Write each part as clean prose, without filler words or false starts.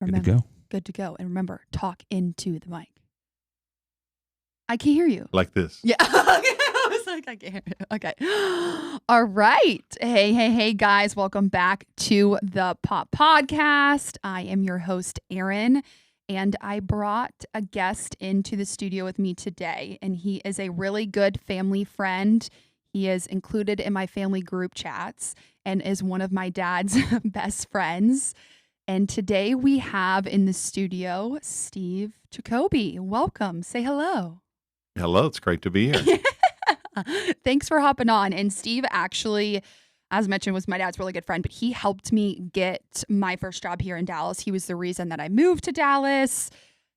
Remember, Good to go. Good to go. And remember, talk into the mic. I can hear you. Like this. Yeah. I was like, I can't hear you. Okay. All right. Hey, guys. Welcome back to the Pop Podcast. I am your host, Erin, and I brought a guest into the studio with me today, and he is a really good family friend. He is included in my family group chats and is one of my dad's best friends. And today we have in the studio Steve Jacoby. Welcome. Say hello. Hello. It's great to be here. Thanks for hopping on. And Steve actually, as mentioned, was my dad's really good friend, but he helped me get my first job here in Dallas. He was the reason that I moved to Dallas,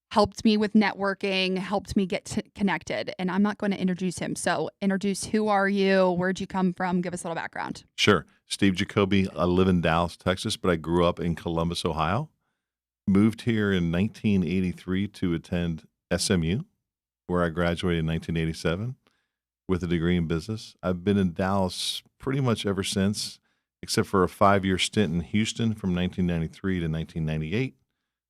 helped me with networking, helped me get connected. And I'm not going to introduce him. So introduce, who are you? Where'd you come from? Give us a little background. Sure. Steve Jacoby. I live in Dallas, Texas, but I grew up in Columbus, Ohio. Moved here in 1983 to attend SMU, where I graduated in 1987 with a degree in business. I've been in Dallas pretty much ever since, except for a 5-year stint in Houston from 1993 to 1998.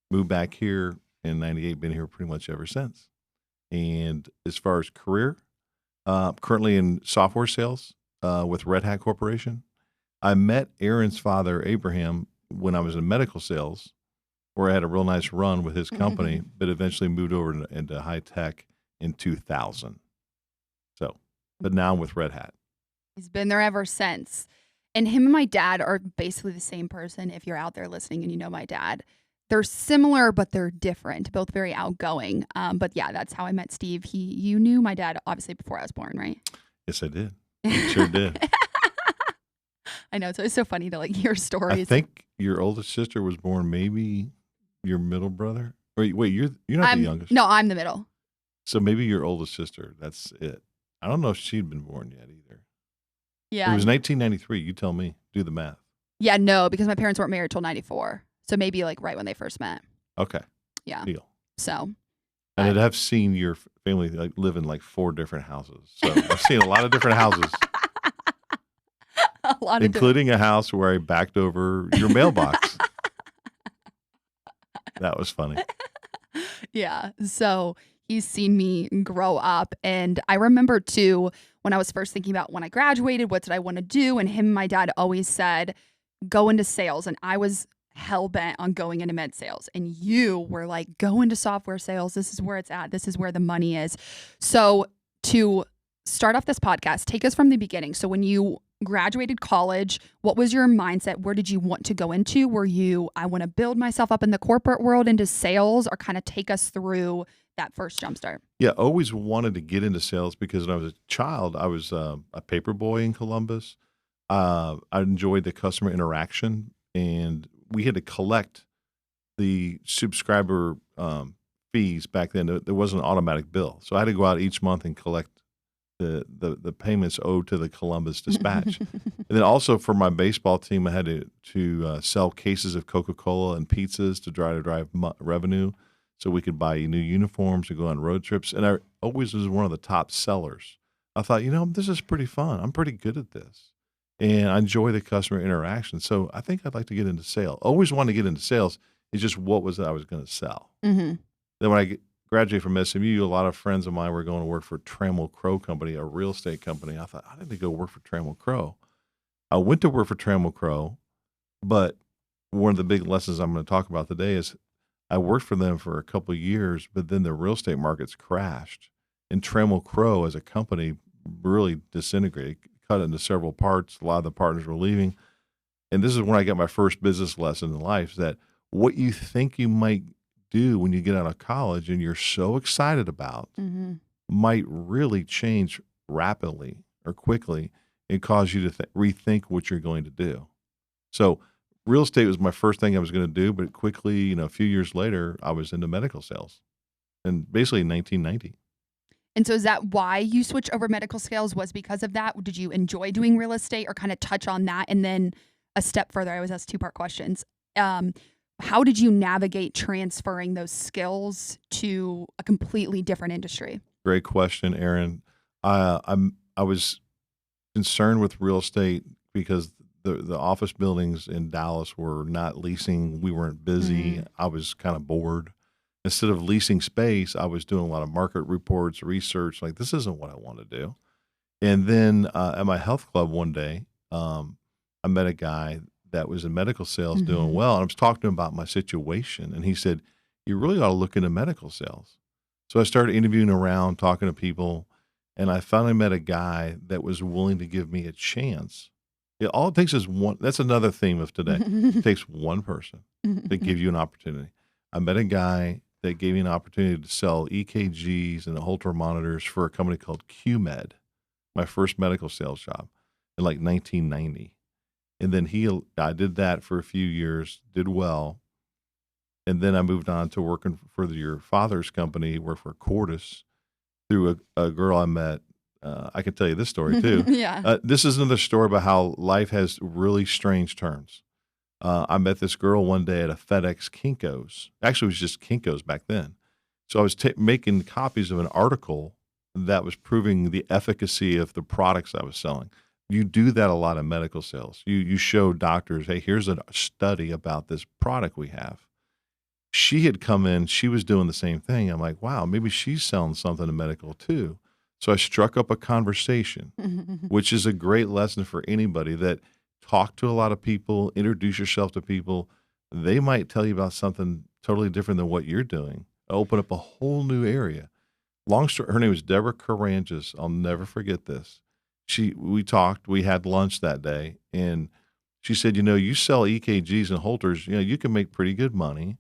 Moved back here in 98, been here pretty much ever since. And as far as career, currently in software sales with Red Hat Corporation. I met Erin's father, Abraham, when I was in medical sales, where I had a real nice run with his company, but eventually moved over into high tech in 2000. So, but now I'm with Red Hat. He's been there ever since. And him and my dad are basically the same person. If you're out there listening and you know my dad, they're similar, but they're different, both very outgoing. But yeah, that's how I met Steve. You knew my dad obviously before I was born, right? Yes, I did. Sure did. I know. So it's so funny to like hear stories. I think your oldest sister was born maybe your middle brother. Wait, you're not the youngest. No, I'm the middle. So maybe your oldest sister. That's it. I don't know if she'd been born yet either. Yeah. It was 1993. You tell me. Do the math. Yeah, no, because my parents weren't married till 94. So maybe like right when they first met. Okay. Yeah. Deal. So. And I'd have seen your family like live in like 4 different houses. So I've seen a lot of different houses. A lot including a house where I backed over your mailbox. That was funny. Yeah. So he's seen me grow up. And I remember too, when I was first thinking about when I graduated, what did I want to do? And him and my dad always said, go into sales. And I was hell bent on going into med sales. And you were like, go into software sales. This is where it's at. This is where the money is. So to start off this podcast, take us from the beginning. So when you graduated college, what was your mindset? Where did you want to go into? Were you, I want to build myself up in the corporate world into sales, or kind of take us through that first jumpstart? Yeah, always wanted to get into sales because when I was a child, I was a paper boy in Columbus. I enjoyed the customer interaction, and we had to collect the subscriber fees back then. There wasn't an automatic bill. So I had to go out each month and collect the payments owed to the Columbus Dispatch. And then also for my baseball team, I had to sell cases of Coca-Cola and pizzas to try to drive revenue so we could buy new uniforms and go on road trips. And I always was one of the top sellers. I thought, this is pretty fun. I'm pretty good at this. And I enjoy the customer interaction. So I think I'd like to get into sales. Always wanted to get into sales. It's just what was it I was going to sell. Mm-hmm. Then when I graduated from SMU, a lot of friends of mine were going to work for Trammell Crow Company, a real estate company. I thought, I need to go work for Trammell Crow. I went to work for Trammell Crow, but one of the big lessons I'm going to talk about today is I worked for them for a couple of years, but then the real estate markets crashed. And Trammell Crow as a company really disintegrated, cut into several parts. A lot of the partners were leaving. And this is when I got my first business lesson in life, that what you think you might do when you get out of college and you're so excited about might really change rapidly or quickly and cause you to rethink what you're going to do. So real estate was my first thing I was going to do, but quickly, a few years later, I was into medical sales, and basically in 1990. And so is that why you switched over medical sales, was because of that? Did you enjoy doing real estate, or kind of touch on that? And then a step further, I always ask 2-part questions. How did you navigate transferring those skills to a completely different industry? Great question, Erin. I was concerned with real estate because the office buildings in Dallas were not leasing. We weren't busy. Mhm. I was kind of bored. Instead of leasing space, I was doing a lot of market reports, research. Like, this isn't what I want to do. And then at my health club one day, I met a guy that was in medical sales doing Mhm. well. And I was talking to him about my situation. And he said, "You really ought to look into medical sales." So I started interviewing around, talking to people. And I finally met a guy that was willing to give me a chance. All it takes is one. That's another theme of today. It takes one person to give you an opportunity. I met a guy that gave me an opportunity to sell EKGs and Holter monitors for a company called QMed, my first medical sales job in like 1990. And then I did that for a few years, did well. And then I moved on to working for your father's company, worked for Cordis through a girl I met. I can tell you this story too. Yeah. This is another story about how life has really strange turns. I met this girl one day at a FedEx Kinko's. Actually, it was just Kinko's back then. So I was making copies of an article that was proving the efficacy of the products I was selling. You do that a lot in medical sales. You show doctors, hey, here's a study about this product we have. She had come in, she was doing the same thing. I'm like, wow, maybe she's selling something in medical too. So I struck up a conversation, which is a great lesson for anybody that talk to a lot of people, introduce yourself to people. They might tell you about something totally different than what you're doing. Open up a whole new area. Long story, her name was Deborah Caranges. I'll never forget this. We talked, we had lunch that day, and she said, you sell EKGs and Holters, you can make pretty good money.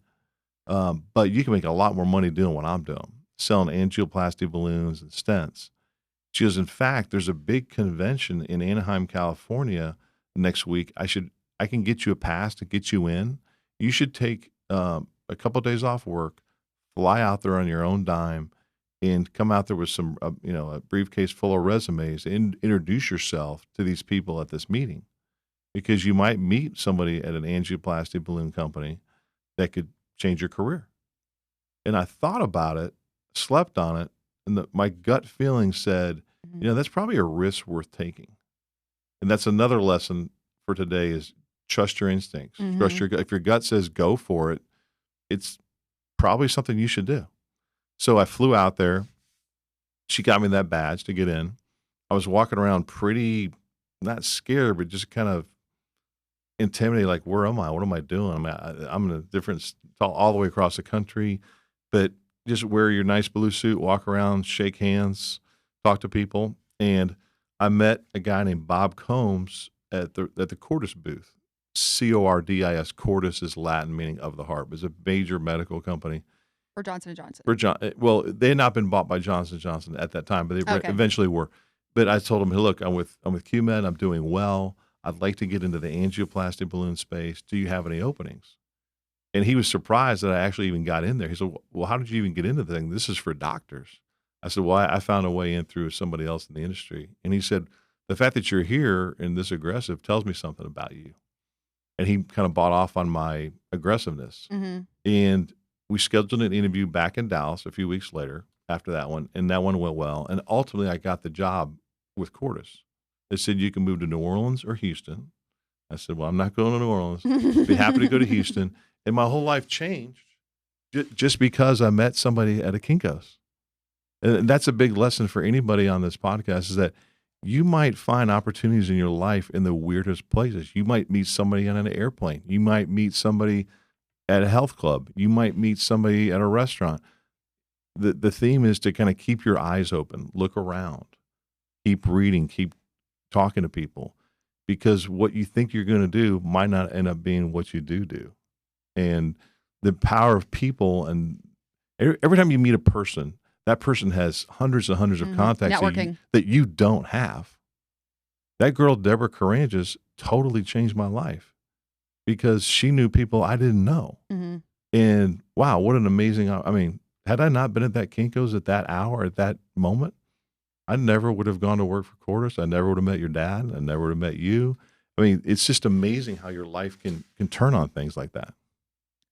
But you can make a lot more money doing what I'm doing, selling angioplasty balloons and stents. She goes, in fact, there's a big convention in Anaheim, California next week. I can get you a pass to get you in. You should take a couple of days off work, fly out there on your own dime, and come out there with some, a briefcase full of resumes and introduce yourself to these people at this meeting, because you might meet somebody at an angioplasty balloon company that could change your career. And I thought about it, slept on it, and my gut feeling said, that's probably a risk worth taking. And that's another lesson for today is trust your instincts. Trust if your gut says go for it, it's probably something you should do. So I flew out there. She got me that badge to get in. I was walking around pretty, not scared, but just kind of intimidated, like, where am I? What am I doing? I'm in a different, all the way across the country, but just wear your nice blue suit, walk around, shake hands, talk to people. And I met a guy named Bob Combs at the Cordis booth. Cordis. Cordis is Latin meaning of the heart. It's a major medical company. For Johnson & Johnson. Well, they had not been bought by Johnson & Johnson at that time, but they eventually were. But I told him, hey, look, I'm with QMed. I'm doing well. I'd like to get into the angioplasty balloon space. Do you have any openings? And he was surprised that I actually even got in there. He said, well, how did you even get into the thing? This is for doctors. I said, well, I found a way in through somebody else in the industry. And he said, the fact that you're here and this aggressive tells me something about you. And he kind of bought off on my aggressiveness. And we scheduled an interview back in Dallas a few weeks later after that one. And that one went well. And ultimately, I got the job with Cordis. They said, you can move to New Orleans or Houston. I said, well, I'm not going to New Orleans. Be happy to go to Houston. And my whole life changed just because I met somebody at a Kinko's. And that's a big lesson for anybody on this podcast, is that you might find opportunities in your life in the weirdest places. You might meet somebody on an airplane. You might meet somebody at a health club. You might meet somebody at a restaurant. The theme is to kind of keep your eyes open, look around, keep reading, keep talking to people, because what you think you're going to do might not end up being what you do. And the power of people, and every time you meet a person, that person has hundreds and hundreds of contacts that you don't have. That girl, Deborah Caranges, totally changed my life because she knew people I didn't know. And wow, what an amazing, had I not been at that Kinko's at that hour, at that moment, I never would have gone to work for Cordis. I never would have met your dad. I never would have met you. It's just amazing how your life can turn on things like that.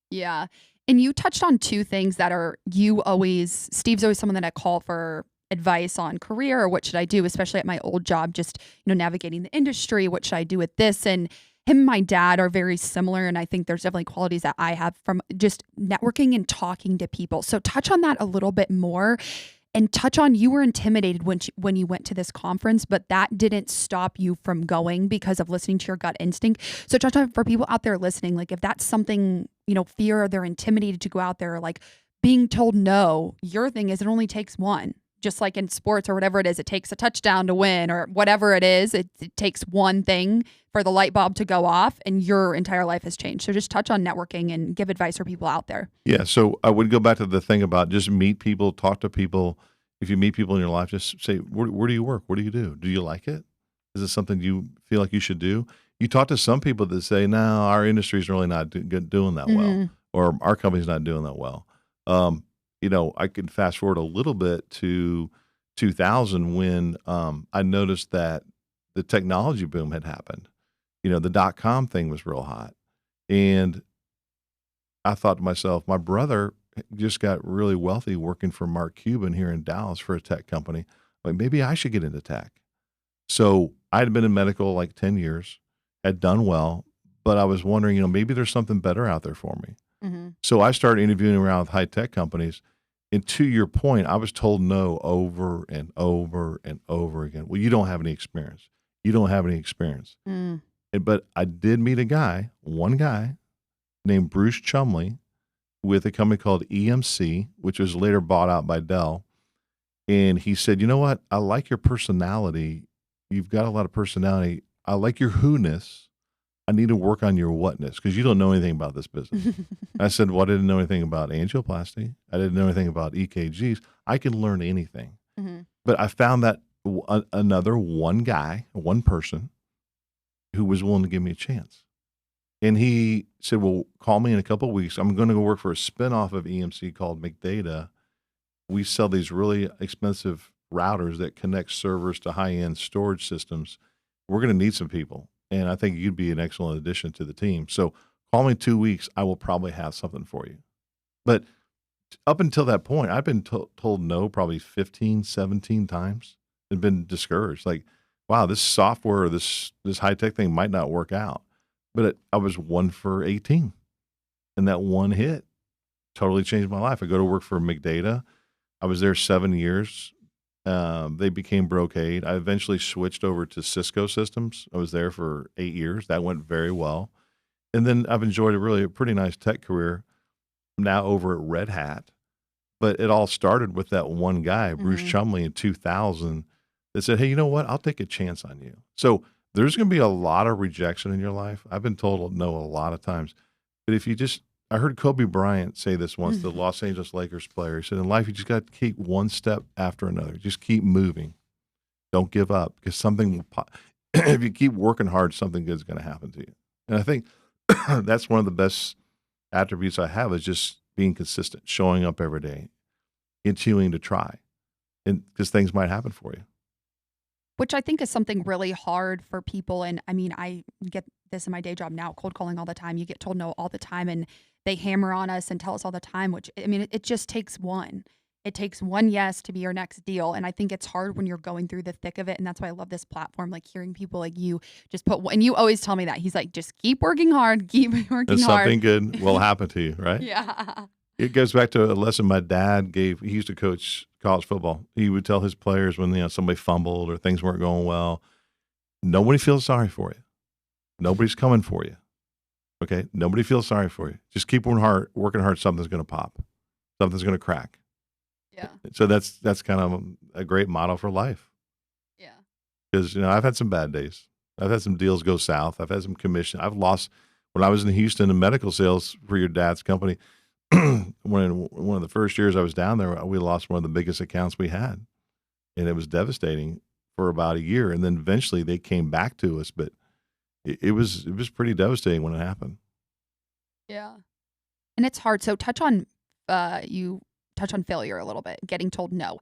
Yeah. And you touched on two things that are Steve's always someone that I call for advice on career or what should I do, especially at my old job, just, navigating the industry. What should I do with this? And him and my dad are very similar. And I think there's definitely qualities that I have from just networking and talking to people. So touch on that a little bit more. And touch on, you were intimidated when you went to this conference, but that didn't stop you from going because of listening to your gut instinct. So touch on, for people out there listening, like if that's something, fear, or they're intimidated to go out there, like being told no, your thing is it only takes one. Just like in sports or whatever it is, it takes a touchdown to win or whatever it is. It takes one thing for the light bulb to go off and your entire life has changed. So just touch on networking and give advice for people out there. Yeah. So I would go back to the thing about just meet people, talk to people. If you meet people in your life, just say, where do you work? What do you do? Do you like it? Is it something you feel like you should do? You talk to some people that say, no, our industry is really not doing that well, or our company's not doing that well. I can fast forward a little bit to 2000 when I noticed that the technology boom had happened. The .com thing was real hot. And I thought to myself, my brother just got really wealthy working for Mark Cuban here in Dallas for a tech company. Like, maybe I should get into tech. So I had been in medical like 10 years, had done well, but I was wondering, maybe there's something better out there for me. So I started interviewing around with high tech companies. And to your point, I was told no over and over and over again. Well, you don't have any experience. You don't have any experience. But I did meet one guy named Bruce Chumley with a company called EMC, which was later bought out by Dell. And he said, you know what? I like your personality. You've got a lot of personality. I like your who-ness. I need to work on your whatness because you don't know anything about this business. I said, well, I didn't know anything about angioplasty. I didn't know anything about EKGs. I can learn anything. But I found that another one person who was willing to give me a chance. And he said, well, call me in a couple of weeks. I'm going to go work for a spinoff of EMC called McData. We sell these really expensive routers that connect servers to high-end storage systems. We're going to need some people. And I think you'd be an excellent addition to the team. So call me in 2 weeks. I will probably have something for you. But up until that point, I've been told no probably 15, 17 times and been discouraged. Like, wow, this software, this high-tech thing might not work out. But I was 1 for 18. And that one hit totally changed my life. I go to work for McData. I was there 7 years. They became Brocade. I eventually switched over to Cisco systems. I was there for 8 years. That went very well. And then I've enjoyed a pretty nice tech career. I'm now over at Red Hat. But it all started with that one guy, Bruce Chumley, in 2000, that said, hey, you know what? I'll take a chance on you. So there's going to be a lot of rejection in your life. I've been told no a lot of times. But if you I heard Kobe Bryant say this once, the Los Angeles Lakers player. He said, in life, you just got to keep one step after another. Just keep moving. Don't give up because something will pop. If you keep working hard, something good is going to happen to you. And I think that's one of the best attributes I have is just being consistent, showing up every day, continuing to try, and because things might happen for you. Which I think is something really hard for people. And I mean, I get this in my day job now, cold calling all the time. You get told no all the time and they hammer on us and tell us all the time, which I mean, it just takes one. It takes one yes to be your next deal. And I think it's hard when you're going through the thick of it. And that's why I love this platform, like hearing people like you just and you always tell me that. He's like, just keep working hard, keep working hard. Something good will happen to you, right? Yeah. It goes back to a lesson my dad gave. He used to coach college football. He would tell his players when somebody fumbled or things weren't going well, nobody feels sorry for you. Nobody's coming for you. Okay? Nobody feels sorry for you. Just keep working hard. Something's going to pop. Something's going to crack. Yeah. So that's kind of a great motto for life. Yeah. Because I've had some bad days. I've had some deals go south. I've had some commission. I've lost when I was in Houston in medical sales for your dad's company. One of the first years I was down there, we lost one of the biggest accounts we had, and it was devastating for about a year. And then eventually they came back to us, but it was pretty devastating when it happened. Yeah, and it's hard. So touch on failure a little bit, getting told no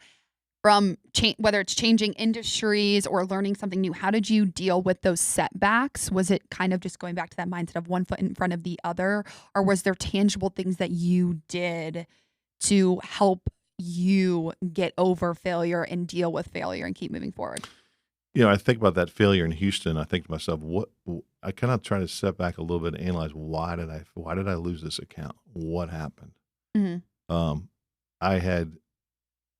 from whether it's changing industries or learning something new. How did you deal with those setbacks? Was it kind of just going back to that mindset of one foot in front of the other, or was there tangible things that you did to help you get over failure and deal with failure and keep moving forward? I think about that failure in Houston. I think to myself, I kind of try to step back a little bit and analyze why did I lose this account? What happened? Mhm. Um, I had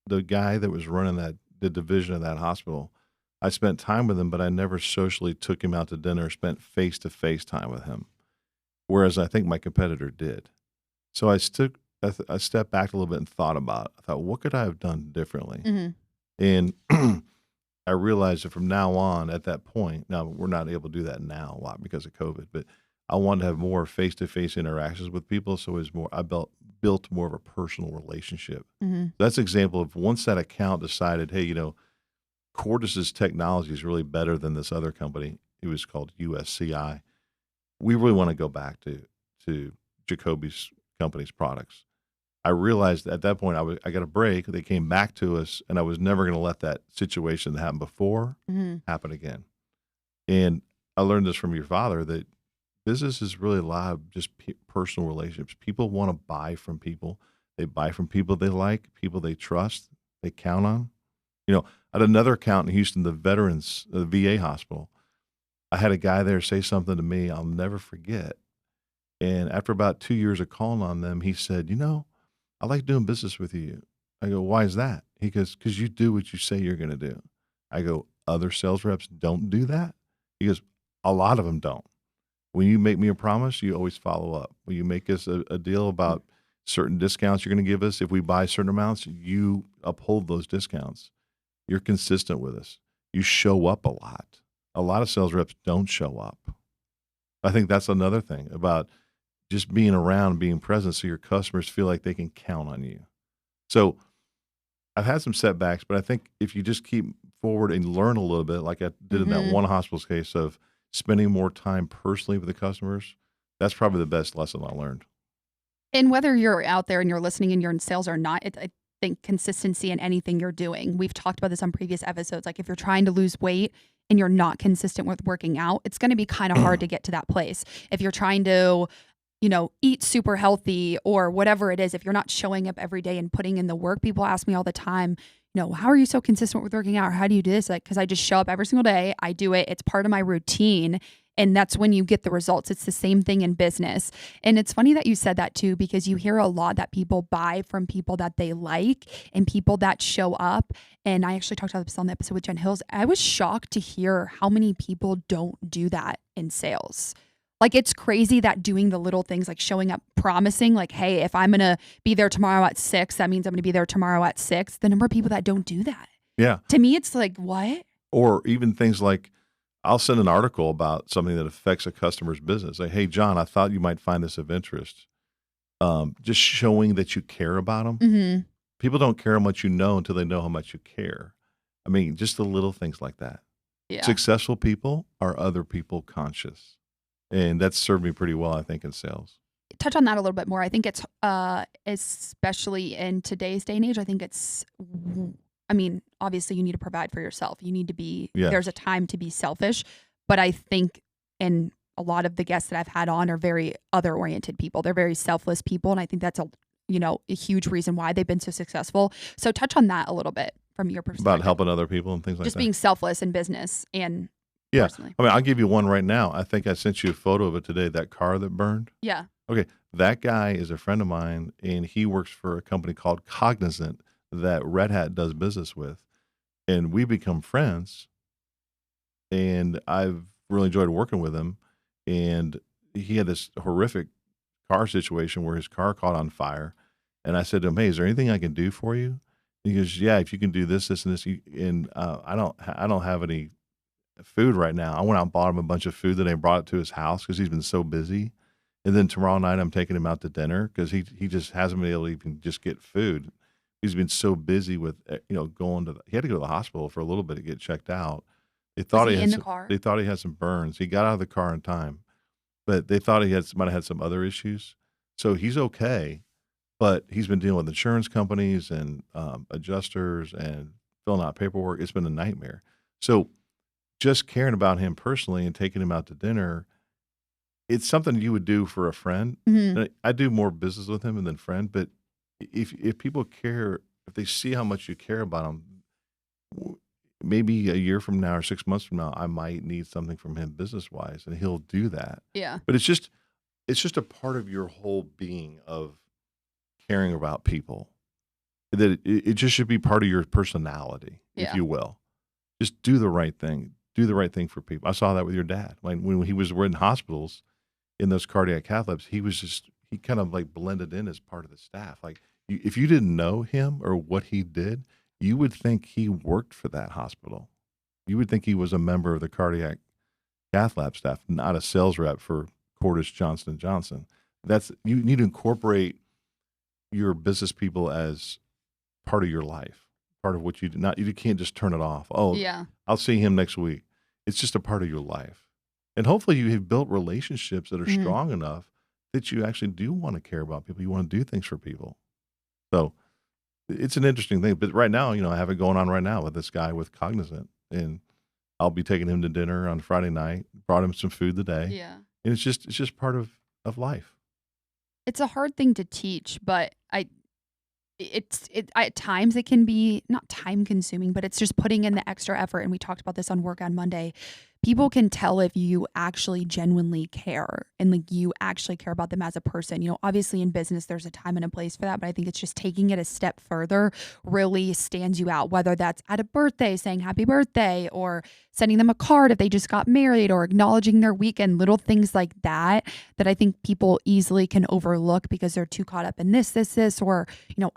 the guy that was running the division of that hospital. I spent time with him, but I never socially took him out to dinner, spent face to face time with him. Whereas I think my competitor did. So I stepped back a little bit and thought about it. I thought, what could I have done differently? Mhm. And I realized that from now on, at that point, now we're not able to do that now a lot because of COVID, but I wanted to have more face to face interactions with people. So I built more of a personal relationship. Mhm. That's an example of once that account decided, hey, Cordis's technology is really better than this other company. It was called USCI. We really want to go back to Jacoby's company's products. I realized at that point I got a break. They came back to us, and I was never going to let that situation that happened before Mhm. happen again. And I learned this from your father that business is really a lot of just personal relationships. People want to buy from people. They buy from people they like, people they trust, they count on. At another account in Houston, the VA hospital, I had a guy there say something to me I'll never forget. And after about 2 years of calling on them, he said, I like doing business with you. I go, why is that? He goes, because you do what you say you're going to do. I go, other sales reps don't do that? He goes, a lot of them don't. When you make me a promise, you always follow up. When you make us a deal about certain discounts you're going to give us, if we buy certain amounts, you uphold those discounts. You're consistent with us. You show up a lot. A lot of sales reps don't show up. I think that's another thing about just being around, being present, so your customers feel like they can count on you. So I've had some setbacks, but I think if you just keep forward and learn a little bit, like I did in that Mhm. one hospital's case of spending more time personally with the customers, that's probably the best lesson I learned. And whether you're out there and you're listening and you're in sales or not, I think consistency in anything you're doing. We've talked about this on previous episodes. Like if you're trying to lose weight and you're not consistent with working out, it's going to be kind of hard to get to that place. If you're trying to, eat super healthy or whatever it is, if you're not showing up every day and putting in the work, people ask me all the time, how are you so consistent with working out? Or how do you do this? Like, because I just show up every single day. I do it. It's part of my routine. And that's when you get the results. It's the same thing in business. And it's funny that you said that too, because you hear a lot that people buy from people that they like and people that show up. And I actually talked about this on the episode with Jen Hills. I was shocked to hear how many people don't do that in sales. Like it's crazy that doing the little things like showing up, promising, like, hey, if I'm going to be there tomorrow at 6, that means I'm going to be there tomorrow at 6. The number of people that don't do that. Yeah. To me, it's like, what? Or even things like I'll send an article about something that affects a customer's business. Like, hey, John, I thought you might find this of interest. Just showing that you care about them. Mm-hmm. People don't care how much you know until they know how much you care. I mean, just the little things like that. Yeah. Successful people are other people conscious. And that's served me pretty well, I think, in sales. Touch on that a little bit more. I think it's especially in today's day and age, I think it's obviously you need to provide for yourself. You need to be there's a time to be selfish, but I think and a lot of the guests that I've had on are very other oriented people. They're very selfless people and I think that's a huge reason why they've been so successful. So touch on that a little bit from your perspective. About helping other people and things like that. Just being selfless in business and yeah. personally. I mean, I'll give you one right now. I think I sent you a photo of it today, that car that burned. Yeah. Okay. That guy is a friend of mine, and he works for a company called Cognizant that Red Hat does business with. And we become friends, and I've really enjoyed working with him. And he had this horrific car situation where his car caught on fire. And I said to him, hey, is there anything I can do for you? He goes, yeah, if you can do this, this, and this. And I don't have any food right now. I went out and bought him a bunch of food that I brought it to his house because he's been so busy. And then tomorrow night I'm taking him out to dinner because he just hasn't been able to even just get food. He's been so busy with going to he had to go to the hospital for a little bit to get checked out. They thought Was he in the some, car? They thought he had some burns. He got out of the car in time, but they thought he might have had some other issues. So he's okay, but he's been dealing with insurance companies and adjusters and filling out paperwork. It's been a nightmare. So just caring about him personally and taking him out to dinner, it's something you would do for a friend. Mm-hmm. I do more business with him than friend, but if people care if they see how much you care about them, maybe a year from now or 6 months from now, I might need something from him business wise, and he'll do that. Yeah. But it's just a part of your whole being of caring about people. That it just should be part of your personality, if Yeah. you will. Just do the right thing. Do the right thing for people. I saw that with your dad. Like when he was in hospitals in those cardiac cath labs, he kind of like blended in as part of the staff. Like if you didn't know him or what he did, you would think he worked for that hospital. You would think he was a member of the cardiac cath lab staff, not a sales rep for Cordis Johnson & Johnson. You need to incorporate your business people as part of your life, part of what you do. Not you can't just turn it off. Oh, Yeah. I'll see him next week. It's just a part of your life. And hopefully you have built relationships that are Mhm. strong enough that you actually do want to care about people. You want to do things for people. So it's an interesting thing. But right now, I have it going on right now with this guy with Cognizant. And I'll be taking him to dinner on Friday night, brought him some food today. Yeah. And it's just part of life. It's a hard thing to teach, but at times it can be not time consuming, but it's just putting in the extra effort. And we talked about this on Work on Monday. People can tell if you actually genuinely care and like you actually care about them as a person. Obviously in business, there's a time and a place for that, but I think it's just taking it a step further really stands you out, whether that's at a birthday saying happy birthday or sending them a card if they just got married or acknowledging their weekend, little things like that I think people easily can overlook because they're too caught up in this, or,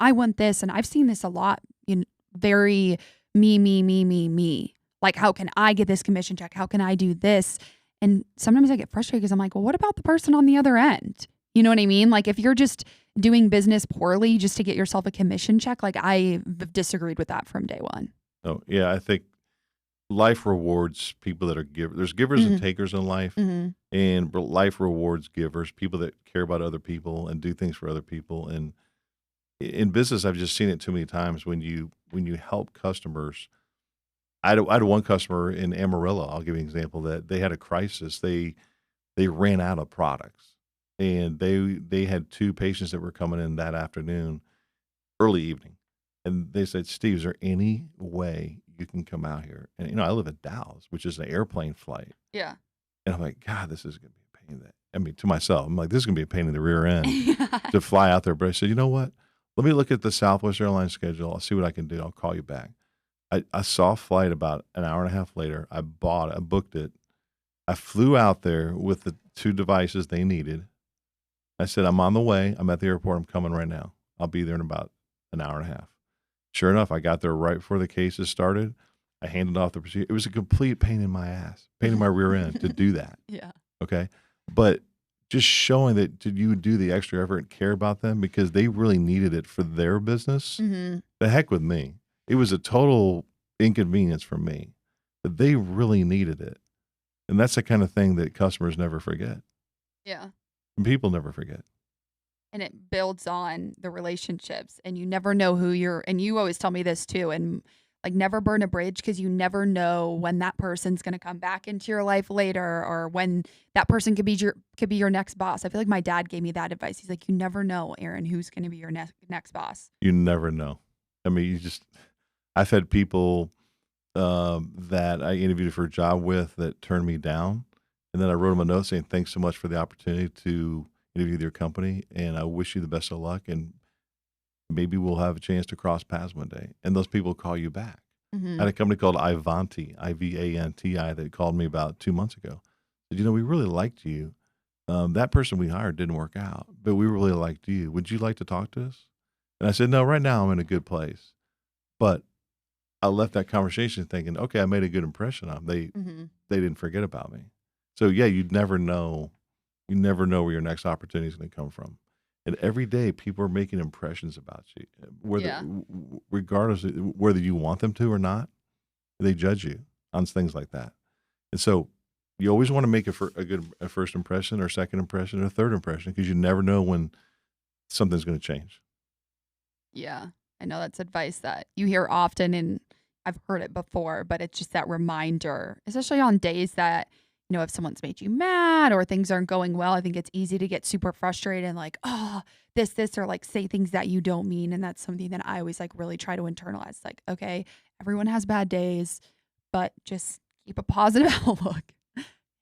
I want this. And I've seen this a lot in very me. Like, how can I get this commission check? How can I do this? And sometimes I get frustrated because I'm like, well, what about the person on the other end? You know what I mean? Like, if you're just doing business poorly just to get yourself a commission check, like I've disagreed with that from day one. Oh, yeah, I think life rewards people that are givers. There's givers and Mhm. takers in life, Mhm. and life rewards givers, people that care about other people and do things for other people. And in business, I've just seen it too many times when you help customers. I had one customer in Amarillo. I'll give you an example that they had a crisis. They ran out of products, and they had two patients that were coming in that afternoon, early evening, and they said, "Steve, is there any way you can come out here?" And I live in Dallas, which is an airplane flight, Yeah. and I'm like, "God, this is gonna be a pain." To myself, I'm like, "This is gonna be a pain in the rear end Yeah. to fly out there." But I said, "You know what? Let me look at the Southwest Airlines schedule. I'll see what I can do. I'll call you back." I saw a flight about an hour and a half later. I booked it. I flew out there with the two devices they needed. I said, "I'm on the way. I'm at the airport. I'm coming right now. I'll be there in about an hour and a half." Sure enough, I got there right before the cases started. I handed off the procedure. It was a complete pain in my ass, pain in my rear end to do that. Yeah. Okay. But just showing that did you do the extra effort and care about them because they really needed it for their business. Hmm. The heck with me. It was a total inconvenience for me, but they really needed it. And that's the kind of thing that customers never forget. Yeah. And people never forget. And it builds on the relationships and you never know and you always tell me this too, and like never burn a bridge because you never know when that person's going to come back into your life later or when that person could be your next boss. I feel like my dad gave me that advice. He's like, you never know, Erin, who's going to be your next boss. You never know. I mean, I've had people that I interviewed for a job with that turned me down. And then I wrote them a note saying, "Thanks so much for the opportunity to interview with your company. And I wish you the best of luck. And maybe we'll have a chance to cross paths one day." And those people call you back. I Hmm. had a company called Ivanti, Ivanti, that called me about 2 months ago. Said, "We really liked you. That person we hired didn't work out, but we really liked you. Would you like to talk to us?" And I said, "No, right now I'm in a good place." But I left that conversation thinking, okay, I made a good impression on them. Hmm. They didn't forget about me. So yeah, you'd never know. You never know where your next opportunity is going to come from. And every day, people are making impressions about you, Yeah. regardless of whether you want them to or not. They judge you on things like that. And so you always want to make a first impression or second impression or third impression because you never know when something's going to change. Yeah. I know that's advice that you hear often and I've heard it before, but it's just that reminder, especially on days that, if someone's made you mad or things aren't going well, I think it's easy to get super frustrated and like, oh, this, or like say things that you don't mean. And that's something that I always like really try to internalize. Like, okay, everyone has bad days, but just keep a positive outlook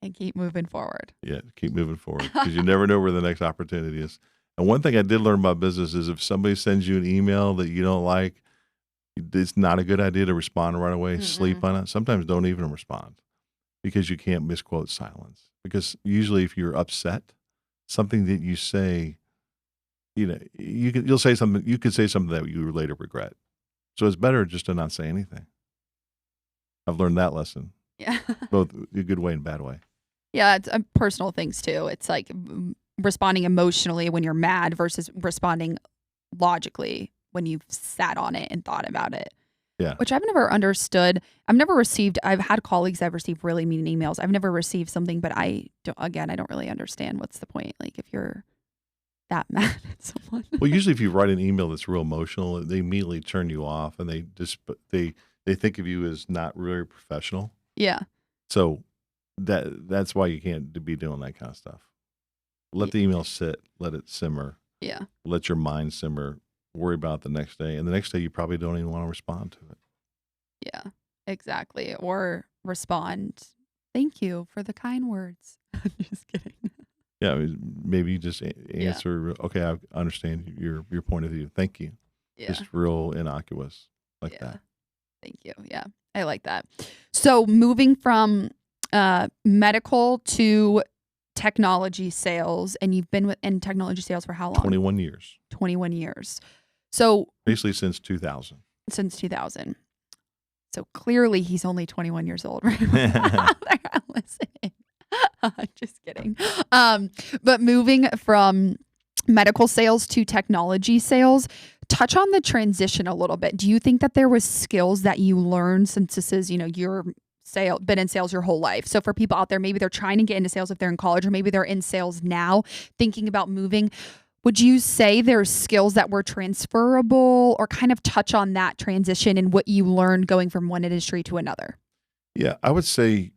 and keep moving forward. Yeah, keep moving forward because you never know where the next opportunity is. And one thing I did learn about business is if somebody sends you an email that you don't like, it's not a good idea to respond right away. Sleep on it. Sometimes don't even respond because you can't misquote silence. Because usually if you're upset, something that you say, you'll say something, you could say something that you later regret. So it's better just to not say anything. I've learned that lesson, Yeah. both a good way and bad way. Yeah, it's personal things too. It's like responding emotionally when you're mad versus responding logically when you've sat on it and thought about it. Yeah. Which I've never understood. I've had colleagues that have received really mean emails. I've never received something, but I don't really understand what's the point. Like if you're that mad at someone. Well, usually if you write an email that's real emotional, they immediately turn you off and they think of you as not really professional. Yeah. So that's why you can't be doing that kind of stuff. Let the email sit, let it simmer. Yeah. Let your mind simmer. Worry about it the next day. And the next day, you probably don't even want to respond to it. Yeah, exactly. Or respond, thank you for the kind words. Just kidding. Yeah, I mean, maybe you just answer, okay, I understand your point of view. Thank you. Yeah. Just real innocuous like that. Thank you. Yeah, I like that. So moving from medical to technology sales, and you've been in technology sales for how long? 21 years. 21 years. So basically since 2000. Since 2000. So clearly he's only 21 years old. Right? They're listening. Just kidding. But moving from medical sales to technology sales, touch on the transition a little bit. Do you think that there was skills that you learned since this is, you're been in sales your whole life? So for people out there, maybe they're trying to get into sales if they're in college, or maybe they're in sales now thinking about moving. Would you say there's skills that were transferable, or kind of touch on that transition and what you learned going from one industry to another? Yeah, I would say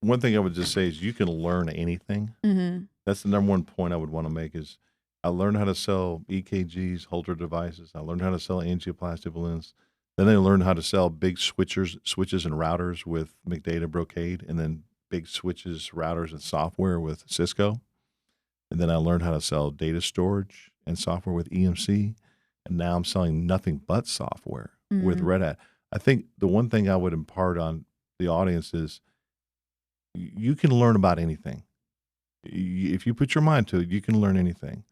one thing I would just say is you can learn anything. Mm-hmm. That's the number one point I would want to make is I learned how to sell EKGs, Holter devices. I learned how to sell angioplasty balloons. Then I learned how to sell big switches and routers with McData Brocade, and then big switches, routers, and software with Cisco. And then I learned how to sell data storage and software with EMC. And now I'm selling nothing but software with Red Hat. I think the one thing I would impart on the audience is you can learn about anything. If you put your mind to it, you can learn anything.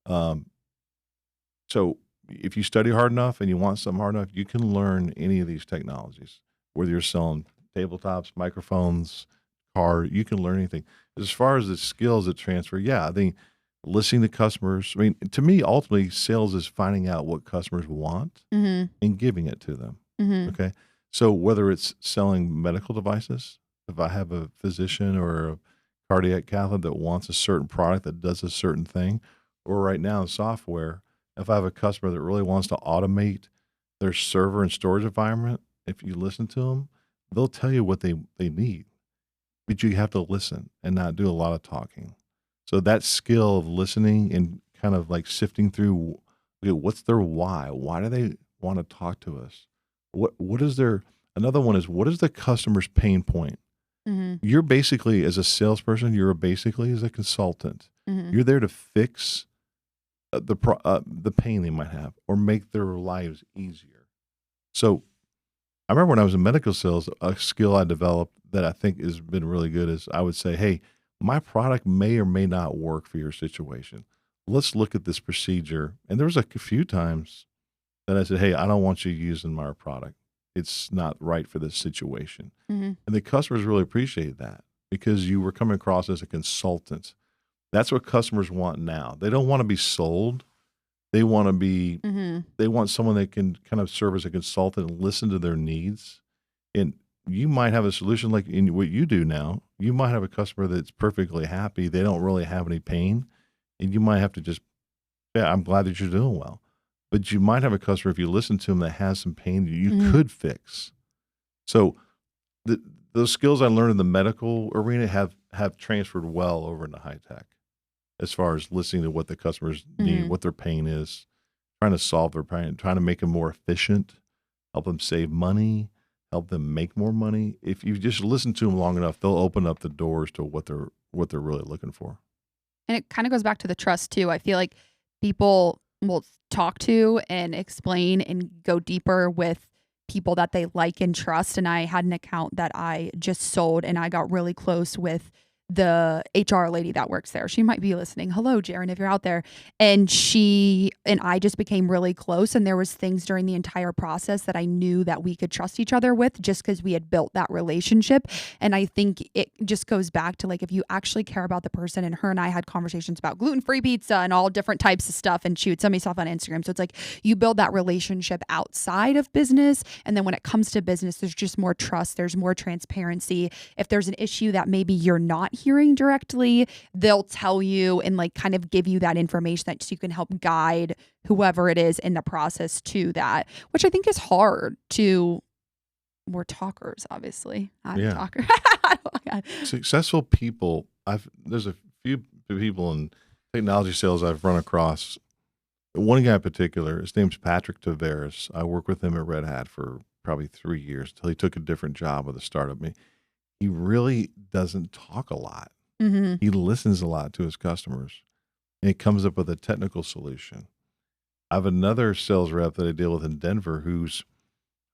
So if you study hard enough and you want something hard enough, you can learn any of these technologies, whether you're selling tabletops, microphones, you can learn anything. As far as the skills that transfer, I think listening to customers. I mean, to me, ultimately, sales is finding out what customers want and giving it to them. Okay. So whether it's selling medical devices, if I have a physician or a cardiac catheter that wants a certain product that does a certain thing, or right now in software, if I have a customer that really wants to automate their server and storage environment, if you listen to them, they'll tell you what they need. But you have to listen and not do a lot of talking. So that skill of listening and kind of like sifting through, okay, what's their why? Why do they want to talk to us? What is another one is, what is the customer's pain point? You're basically, as a salesperson, basically as a consultant. You're there to fix the pain they might have or make their lives easier. So I remember when I was in medical sales, a skill I developed that I think has been really good is I would say, hey, my product may or may not work for your situation. Let's look at this procedure. And there was a few times that I said, hey, I don't want you using my product. It's not right for this situation. And the customers really appreciated that because you were coming across as a consultant. That's what customers want now. They don't want to be sold. They want to be, they want someone that can kind of serve as a consultant and listen to their needs. And you might have a solution like in what you do now. You might have a customer that's perfectly happy. They don't really have any pain. And you might have to just, I'm glad that you're doing well. But you might have a customer, if you listen to them, that has some pain that you could fix. So the those skills I learned in the medical arena have transferred well over into high tech, as far as listening to what the customers need, Mhm. what their pain is, trying to solve their pain, trying to make them more efficient, help them save money, help them make more money. If you just listen to them long enough, they'll open up the doors to what they're really looking for. And it kind of goes back to the trust too. I feel like people will talk to and explain and go deeper with people that they like and trust. And I had an account that I just sold and I got really close with the HR lady that works there. She might be listening. Hello, Jaren, if you're out there. And she and I just became really close. And there was things during the entire process that I knew that we could trust each other with just because we had built that relationship. And I think it just goes back to like if you actually care about the person, and her and I had conversations about gluten-free pizza and all different types of stuff. And she would send me stuff on Instagram. So it's like you build that relationship outside of business. And then when it comes to business, there's just more trust, there's more transparency. If there's an issue that maybe you're not hearing directly, they'll tell you and like kind of give you that information that so you can help guide whoever it is in the process to that, which I think is hard to. We're talkers, obviously. I'm a Yeah. talker. Successful people, there's a few people in technology sales I've run across. One guy in particular, his name's Patrick Tavares. I worked with him at Red Hat for probably 3 years until he took a different job with a startup. He really doesn't talk a lot. Mm-hmm. He listens a lot to his customers, and he comes up with a technical solution. I have another sales rep that I deal with in Denver who's,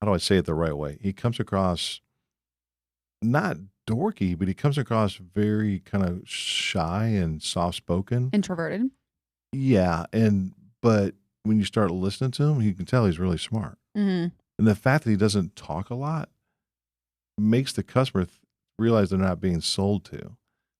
how do I say it the right way? He comes across not dorky, but he comes across very kind of shy and soft spoken. Introverted. Yeah, but when you start listening to him, you can tell he's really smart. Mm-hmm. And the fact that he doesn't talk a lot makes the customer realize they're not being sold to.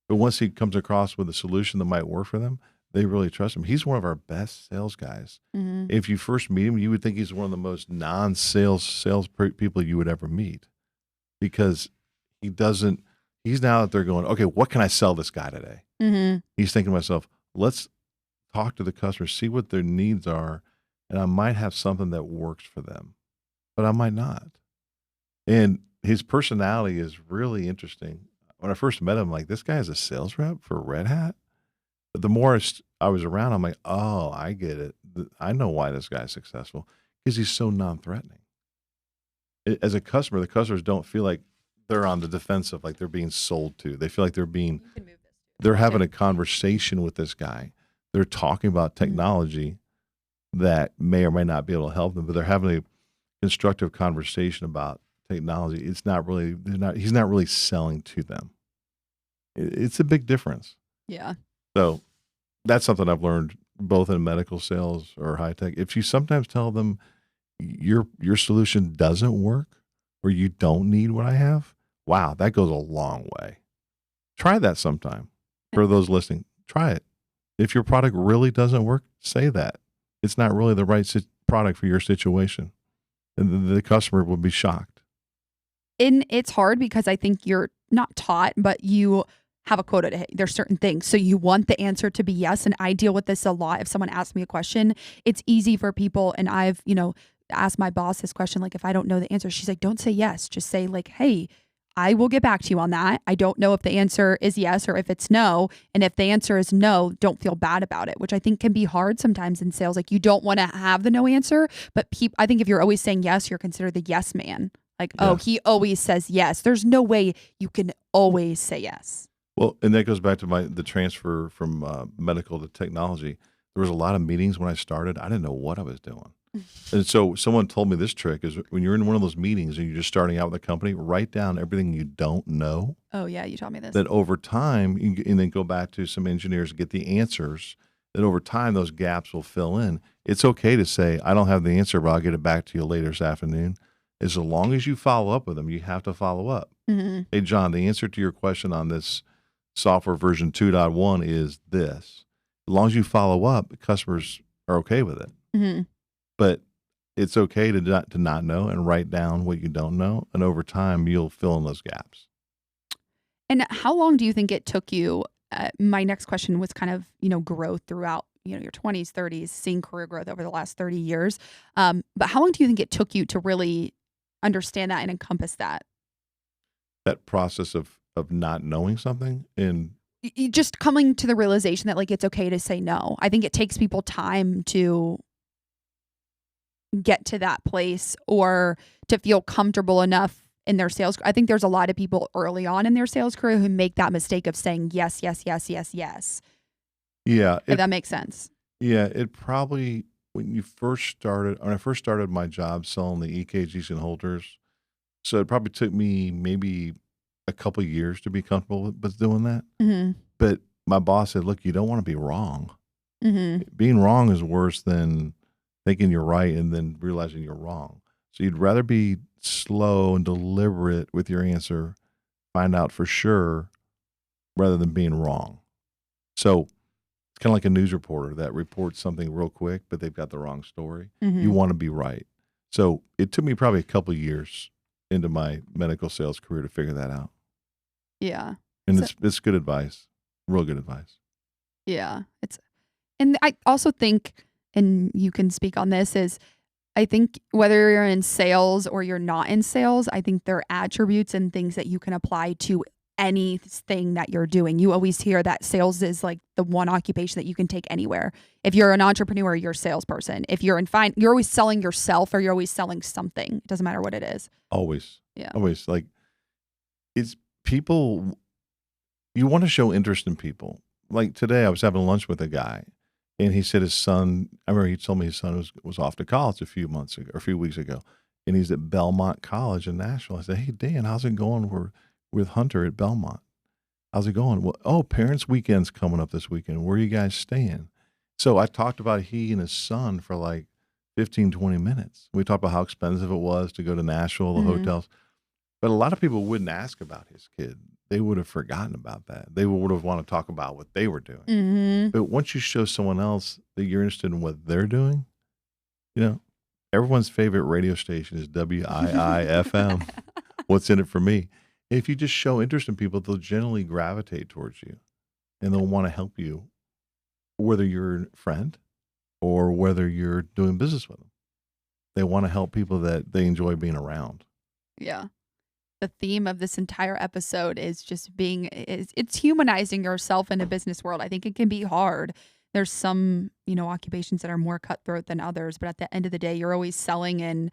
But once he comes across with a solution that might work for them, they really trust him. He's one of our best sales guys. Mm-hmm. If you first meet him, you would think he's one of the most non-sales people you would ever meet, because he's now out there going, okay, what can I sell this guy today? Mm-hmm. He's thinking to himself, let's talk to the customer, see what their needs are, and I might have something that works for them, but I might not. And his personality is really interesting. When I first met him, like, this guy is a sales rep for Red Hat. But the more I was around, I'm like, oh, I get it. I know why this guy's successful, because he's so non-threatening. As a customer, the customers don't feel like they're on the defensive, like they're being sold to. They feel like they're having a conversation with this guy. They're talking about technology that may or may not be able to help them, but they're having a constructive conversation about technology. He's not really selling to them. It's a big difference. Yeah. So that's something I've learned both in medical sales or high tech. If you sometimes tell them your solution doesn't work or you don't need what I have, wow, that goes a long way. Try that sometime. For those listening, try it. If your product really doesn't work, say that. It's not really the right product for your situation. And the customer will be shocked. And it's hard because I think you're not taught, but you have a quota to hit. There's certain things. So you want the answer to be yes. And I deal with this a lot. If someone asks me a question, it's easy for people. And I've, asked my boss this question, like, if I don't know the answer, she's like, don't say yes. Just say like, hey, I will get back to you on that. I don't know if the answer is yes or if it's no. And if the answer is no, don't feel bad about it, which I think can be hard sometimes in sales. Like, you don't want to have the no answer, but I think if you're always saying yes, you're considered the yes man. Like, oh, he always says yes. There's no way you can always say yes. Well, and that goes back to the transfer from medical to technology. There was a lot of meetings when I started. I didn't know what I was doing. And so someone told me this trick is when you're in one of those meetings and you're just starting out with a company, write down everything you don't know. Oh, yeah. You taught me this. That over time, and then go back to some engineers and get the answers, that over time those gaps will fill in. It's okay to say, I don't have the answer, but I'll get it back to you later this afternoon. As long as you follow up with them, you have to follow up. Mm-hmm. Hey, John, the answer to your question on this software version 2.1 is this. As long as you follow up, customers are okay with it. Mm-hmm. But it's okay to not know and write down what you don't know. And over time, you'll fill in those gaps. And how long do you think it took you? My next question was kind of, growth throughout, your 20s, 30s, seeing career growth over the last 30 years. But how long do you think it took you to really understand that and encompass that? that process of not knowing something. And just coming to the realization that like it's okay to say no. I think it takes people time to get to that place or to feel comfortable enough in their sales. I think there's a lot of people early on in their sales career who make that mistake of saying yes, yes, yes, yes, yes. yeah, If that makes sense. yeah, it probably, when I first started my job selling the EKGs and Holters, so it probably took me maybe a couple years to be comfortable with doing that. Mm-hmm. But my boss said, look, you don't want to be wrong. Mm-hmm. Being wrong is worse than thinking you're right and then realizing you're wrong. So you'd rather be slow and deliberate with your answer, find out for sure, rather than being wrong. So it's kind of like a news reporter that reports something real quick, but they've got the wrong story. Mm-hmm. You want to be right. So it took me probably a couple of years into my medical sales career to figure that out. Yeah. And it's good advice, real good advice. Yeah. And I also think, and you can speak on this, is I think whether you're in sales or you're not in sales, I think there are attributes and things that you can apply to anything that you're doing. You always hear that sales is like the one occupation that you can take anywhere. If you're an entrepreneur, you're a salesperson. If you're you're always selling yourself or you're always selling something. It doesn't matter what it is. Always. Yeah. Always. Like, it's people, you want to show interest in people. Like today I was having lunch with a guy and he said his son, I remember he told me his son was off to college a few weeks ago. And he's at Belmont College in Nashville. I said, hey, Dan, how's it going with Hunter at Belmont? How's it going? Well, Parents' Weekend's coming up this weekend. Where are you guys staying? So I talked about he and his son for like 15, 20 minutes. We talked about how expensive it was to go to Nashville, the hotels. But a lot of people wouldn't ask about his kid. They would have forgotten about that. They would have wanted to talk about what they were doing. Mm-hmm. But once you show someone else that you're interested in what they're doing, everyone's favorite radio station is WIIFM. What's in it for me? If you just show interest in people, they'll generally gravitate towards you and they'll want to help you, whether you're a friend or whether you're doing business with them. They want to help people that they enjoy being around. Yeah. The theme of this entire episode is just it's humanizing yourself in a business world. I think it can be hard. There's some, occupations that are more cutthroat than others, but at the end of the day, you're always selling. And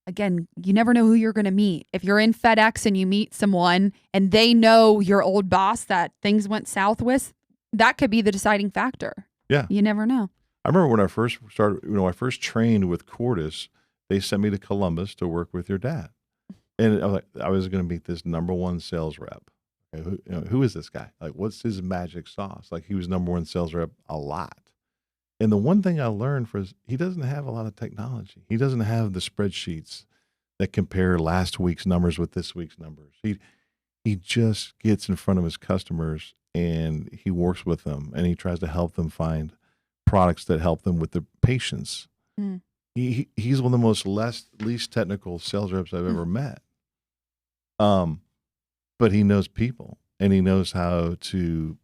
again, you never know who you're going to meet. If you're in FedEx and you meet someone and they know your old boss that things went south with, that could be the deciding factor. Yeah. You never know. I remember when I first started, I first trained with Cordis, they sent me to Columbus to work with your dad. And I was going to meet this number one sales rep. Okay, who is this guy? Like, what's his magic sauce? Like, he was number one sales rep a lot. And the one thing I learned he doesn't have a lot of technology. He doesn't have the spreadsheets that compare last week's numbers with this week's numbers. He just gets in front of his customers and he works with them and he tries to help them find products that help them with their patients. Mm. He's one of the most least technical sales reps I've ever met. But he knows people and he knows how to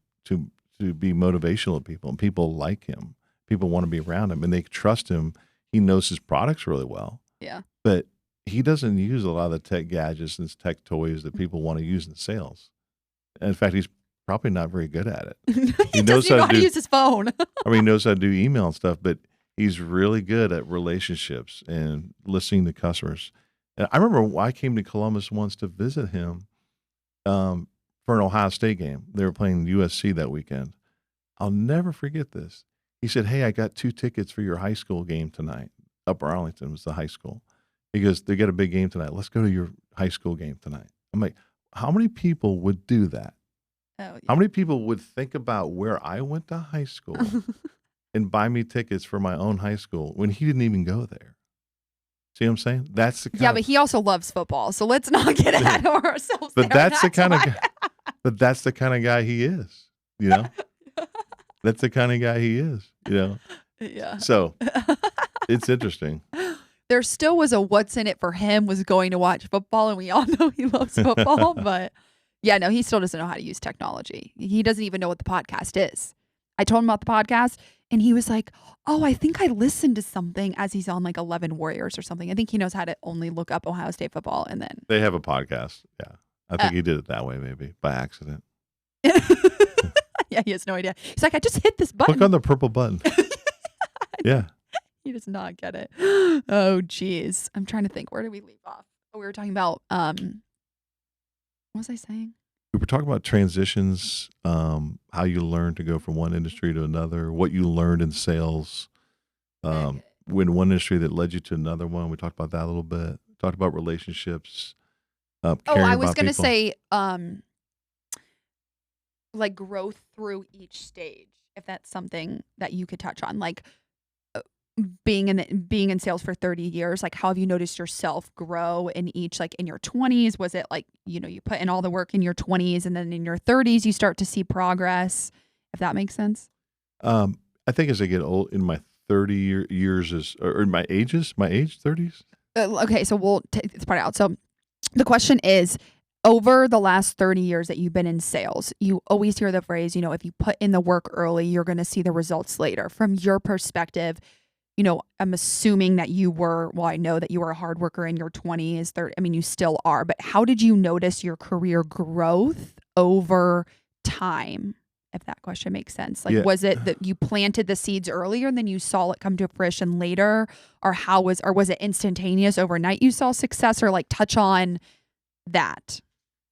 be motivational to people, and people like him. People want to be around him and they trust him. He knows his products really well. Yeah. But he doesn't use a lot of the tech gadgets and tech toys that people want to use in sales. And in fact, he's probably not very good at it. He knows how to use his phone. He knows how to do email and stuff, but he's really good at relationships and listening to customers. And I remember I came to Columbus once to visit him for an Ohio State game. They were playing USC that weekend. I'll never forget this. He said, hey, I got 2 tickets for your high school game tonight. Upper Arlington was the high school. He goes, they got a big game tonight. Let's go to your high school game tonight. I'm like, how many people would do that? Oh, yeah. How many people would think about where I went to high school and buy me tickets for my own high school when he didn't even go there? See what I'm saying? That's the but he also loves football, so let's not get ahead of ourselves. But that's the kind of guy. But that's the kind of guy he is. That's the kind of guy he is. Yeah. So it's interesting. There still was a what's in it for him was going to watch football, and we all know he loves football. But yeah, no, he still doesn't know how to use technology. He doesn't even know what the podcast is. I told him about the podcast, and he was like, oh, I think I listened to something as he's on like 11 Warriors or something. I think he knows how to only look up Ohio State football and then. They have a podcast. Yeah. I think he did it that way, maybe by accident. Yeah, he has no idea. He's like, I just hit this button. Click on the purple button. Yeah. He does not get it. Oh, geez. I'm trying to think. Where did we leave off? Oh, we were talking about, what was I saying? We were talking about transitions, how you learn to go from one industry to another, what you learned in sales, when one industry that led you to another one. We talked about that a little bit. Talked about relationships. I was going to say, like growth through each stage, if that's something that you could touch on, like being in sales for 30 years, like how have you noticed yourself grow in each, like in your 20s? Was it like, you put in all the work in your 20s and then in your 30s, you start to see progress, if that makes sense? I think as I get old, in my 30 years or in my age, 30s. Okay, so we'll take this part out. So the question is, over the last 30 years that you've been in sales, you always hear the phrase, if you put in the work early, you're going to see the results later. From your perspective, I'm assuming that I know that you were a hard worker in your 20s. You still are, but how did you notice your career growth over time? If that question makes sense. Like, was it that you planted the seeds earlier and then you saw it come to fruition later? Or was it instantaneous overnight you saw success, or like touch on that?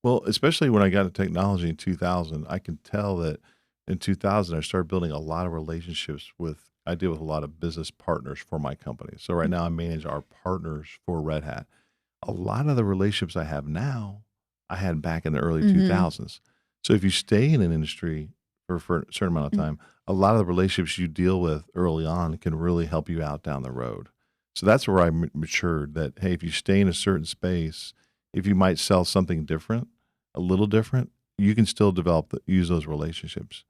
Well, especially when I got into technology in 2000, I can tell that in 2000, I started building a lot of relationships I deal with a lot of business partners for my company. So right now I manage our partners for Red Hat. A lot of the relationships I have now, I had back in the early 2000s. So if you stay in an industry for a certain amount of time, a lot of the relationships you deal with early on can really help you out down the road. So that's where I matured that, hey, if you stay in a certain space, if you might sell something different, a little different, you can still use those relationships.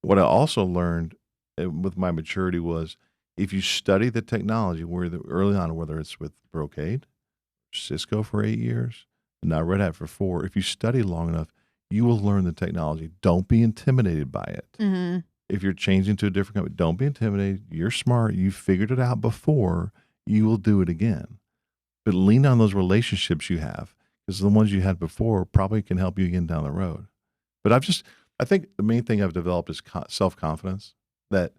What I also learned with my maturity was, if you study the technology early on, whether it's with Brocade, Cisco for 8 years, and now Red Hat for 4, if you study long enough, you will learn the technology. Don't be intimidated by it. Mm-hmm. If you're changing to a different company, don't be intimidated. You're smart. You figured it out before. You will do it again. But lean on those relationships you have, because the ones you had before probably can help you again down the road. But I think the main thing I've developed is self-confidence. That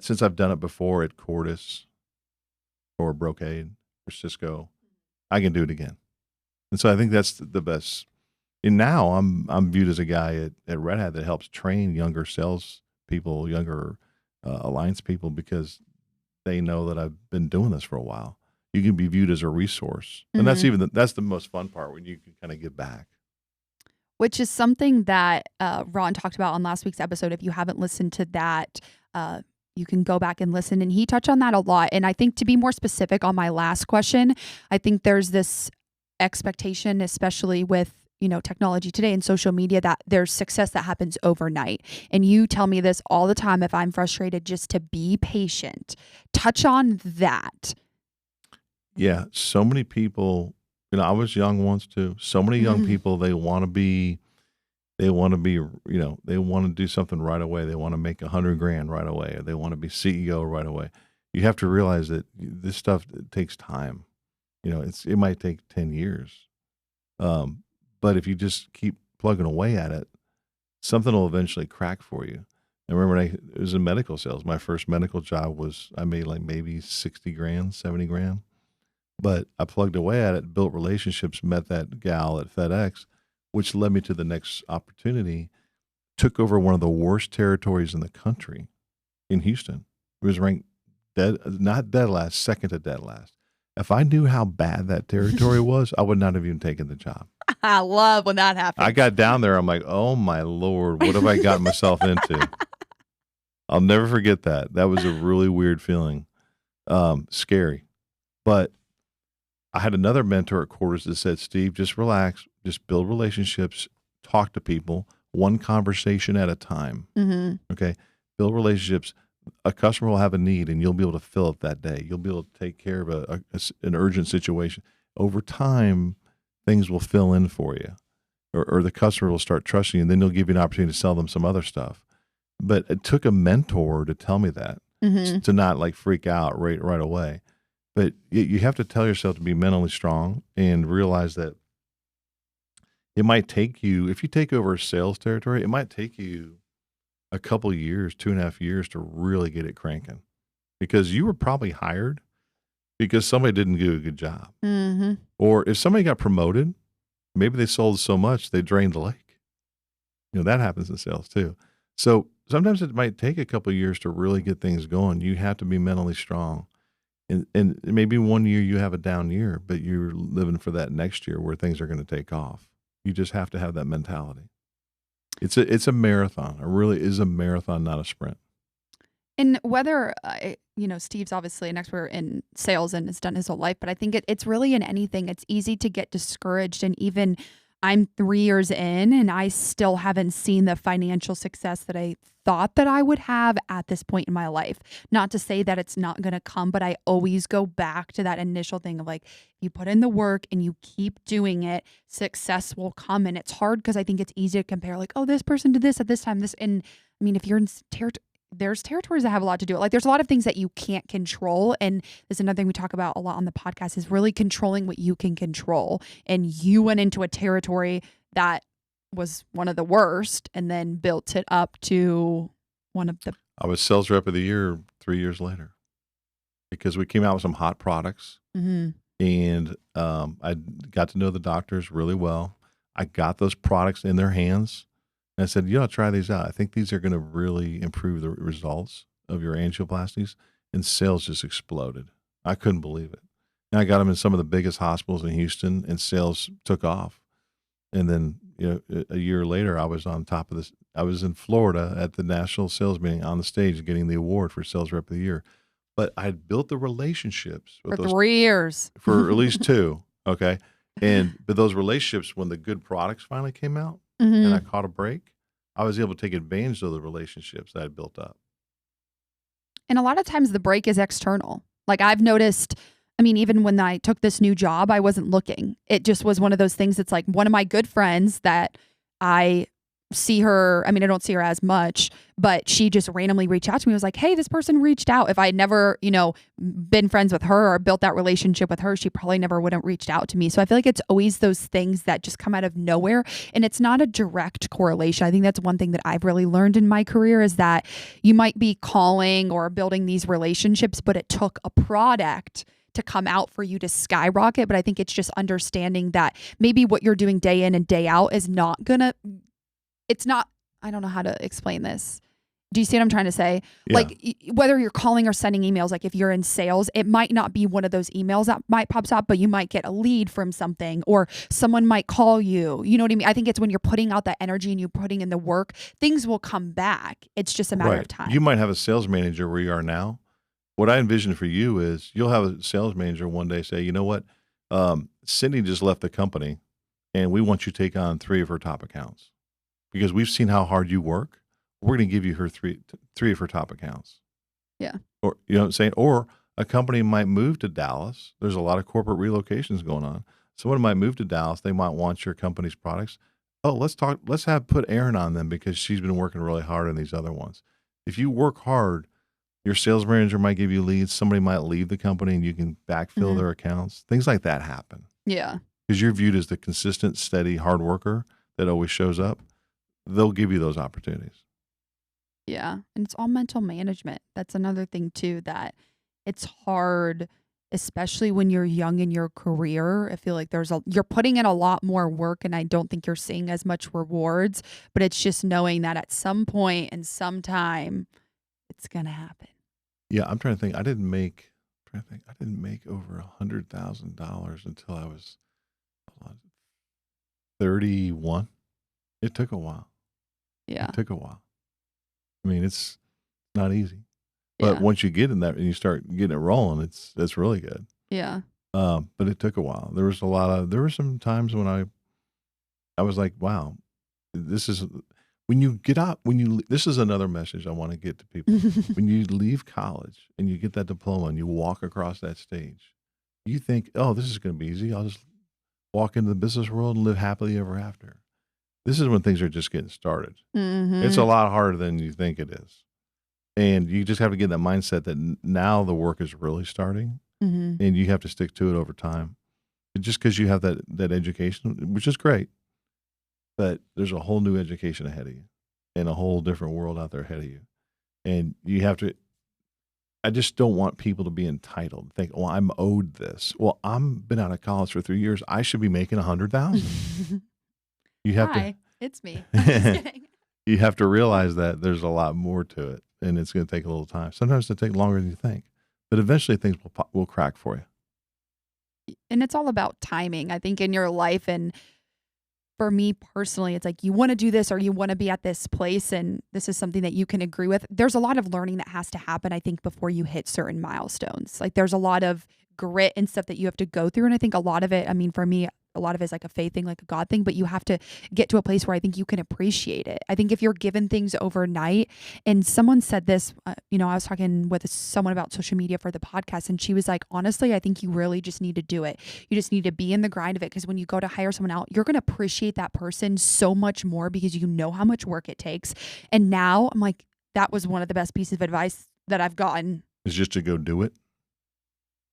since I've done it before at Cordis or Brocade or Cisco, I can do it again. And so I think that's the best. And now I'm viewed as a guy at Red Hat that helps train younger sales people, younger alliance people, because they know that I've been doing this for a while. You can be viewed as a resource. And that's the most fun part, when you can kind of give back. Which is something that Ron talked about on last week's episode. If you haven't listened to that, you can go back and listen. And he touched on that a lot. And I think, to be more specific on my last question, I think there's this expectation, especially with technology today and social media, that there's success that happens overnight. And you tell me this all the time, if I'm frustrated, just to be patient. Touch on that. Yeah, so many people. I was young once too. So many young people, they want to do something right away. They want to make $100,000 right away, or they want to be CEO right away. You have to realize that this stuff takes time. It might take 10 years. But if you just keep plugging away at it, something will eventually crack for you. I remember it was in medical sales. My first medical job I made like maybe $60,000, $70,000. But I plugged away at it, built relationships, met that gal at FedEx, which led me to the next opportunity. Took over one of the worst territories in the country in Houston. It was ranked not dead last, second to dead last. If I knew how bad that territory was, I would not have even taken the job. I love when that happens. I got down there. I'm like, oh my Lord, what have I gotten myself into? I'll never forget that. That was a really weird feeling. Scary. But I had another mentor at Quarters that said, Steve, just relax, just build relationships, talk to people, one conversation at a time. Mm-hmm. Okay. Build relationships. A customer will have a need, and you'll be able to fill it that day. You'll be able to take care of an urgent situation. Over time, things will fill in for you, or the customer will start trusting you, and then they'll give you an opportunity to sell them some other stuff. But it took a mentor to tell me that, to not like freak out right away. But you have to tell yourself to be mentally strong and realize that It might take you, if you take over a sales territory, it might take you a couple years, 2.5 years to really get it cranking, because you were probably hired because somebody didn't do a good job. Mm-hmm. Or if somebody got promoted, maybe they sold so much they drained the lake. That happens in sales too. So sometimes it might take a couple of years to really get things going. You have to be mentally strong. And maybe one year you have a down year, but you're living for that next year where things are going to take off. You just have to have that mentality. It's a marathon. It really is a marathon, not a sprint. And whether, Steve's obviously an expert in sales and has done his whole life, but I think it's really in anything. It's easy to get discouraged. And even I'm 3 years in and I still haven't seen the financial success that I thought that I would have at this point in my life. Not to say that it's not going to come, but I always go back to that initial thing of like, you put in the work and you keep doing it, success will come. And it's hard because I think it's easy to compare like, oh, this person did this at this time. And I mean, if you're in there's territories that have a lot to do with it. Like there's a lot of things that you can't control. And there's another thing we talk about a lot on the podcast is really controlling what you can control. And you went into a territory that was one of the worst and then built it up to one of the... I was sales rep of the year 3 years later because we came out with some hot products. Mm-hmm. And I got to know the doctors really well. I got those products in their hands. And I said, try these out. I think these are going to really improve the results of your angioplasties. And sales just exploded. I couldn't believe it. And I got them in some of the biggest hospitals in Houston, and sales took off. And then, a year later, I was on top of this. I was in Florida at the national sales meeting on the stage getting the award for Sales Rep of the Year. But I had built the relationships with for 3 years. For at least 2, okay? But those relationships, when the good products finally came out, Mm-hmm. and I caught a break, I was able to take advantage of the relationships that I built up. And a lot of times the break is external. Like I've noticed, I mean, even when I took this new job, I wasn't looking. It just was one of those things that's like one of my good friends that I see her. I mean, I don't see her as much, but she just randomly reached out to me. I was like, hey, this person reached out. If I had never, been friends with her or built that relationship with her, she probably never would have reached out to me. So I feel like it's always those things that just come out of nowhere. And it's not a direct correlation. I think that's one thing that I've really learned in my career is that you might be calling or building these relationships, but it took a product to come out for you to skyrocket. But I think it's just understanding that maybe what you're doing day in and day out is not I don't know how to explain this. Do you see what I'm trying to say? Yeah. Like whether you're calling or sending emails, like if you're in sales, it might not be one of those emails that might pops up, but you might get a lead from something or someone might call you. You know what I mean? I think it's when you're putting out that energy and you're putting in the work, things will come back. It's just a matter of time. You might have a sales manager where you are now. What I envision for you is you'll have a sales manager one day say, you know what? Cindy just left the company and we want you to take on 3 of her top accounts. Because we've seen how hard you work, we're going to give you her three of her top accounts. Yeah. Or, you know what I'm saying? Or a company might move to Dallas. There's a lot of corporate relocations going on. Someone might move to Dallas. They might want your company's products. Oh, let's put Erin on them because she's been working really hard on these other ones. If you work hard, your sales manager might give you leads. Somebody might leave the company and you can backfill their accounts. Things like that happen. Yeah. Because you're viewed as the consistent, steady, hard worker that always shows up. They'll give you those opportunities. Yeah. And it's all mental management. That's another thing too, that it's hard, especially when you're young in your career. I feel like you're putting in a lot more work and I don't think you're seeing as much rewards, but it's just knowing that at some point and some time it's going to happen. Yeah. I'm trying to think. I didn't make over $100,000 until I was 31. It took a while. Yeah. It took a while. I mean, it's not easy, but once you get in that and you start getting it rolling, it's really good. Yeah. But it took a while. There were some times when I was like, wow, this is this is another message I want to get to people. When you leave college and you get that diploma and you walk across that stage, you think, oh, this is going to be easy. I'll just walk into the business world and live happily ever after. This is when things are just getting started. Mm-hmm. It's a lot harder than you think it is. And you just have to get that mindset that now the work is really starting and you have to stick to it over time. And just because you have that education, which is great, but there's a whole new education ahead of you and a whole different world out there ahead of you. And you have to, I just don't want people to be entitled. Think, well, I'm owed this. Well, I'm been out of college for 3 years. I should be making 100,000. You have Hi, it's me. I'm just to, kidding. you have to realize that there's a lot more to it, and it's going to take a little time. Sometimes it'll take longer than you think, but eventually things will crack for you. And it's all about timing, I think, in your life. And for me personally, it's like you want to do this or you want to be at this place, and this is something that you can agree with. There's a lot of learning that has to happen, I think, before you hit certain milestones. Like there's a lot of grit and stuff that you have to go through. And I think a lot of it, I mean, for me, a lot of it is like a faith thing, like a God thing, but you have to get to a place where I think you can appreciate it. I think if you're given things overnight, and someone said this, I was talking with someone about social media for the podcast, and she was like, honestly, I think you really just need to do it. You just need to be in the grind of it. Because when you go to hire someone out, you're going to appreciate that person so much more because you know how much work it takes. And now I'm like, that was one of the best pieces of advice that I've gotten. Is just to go do it.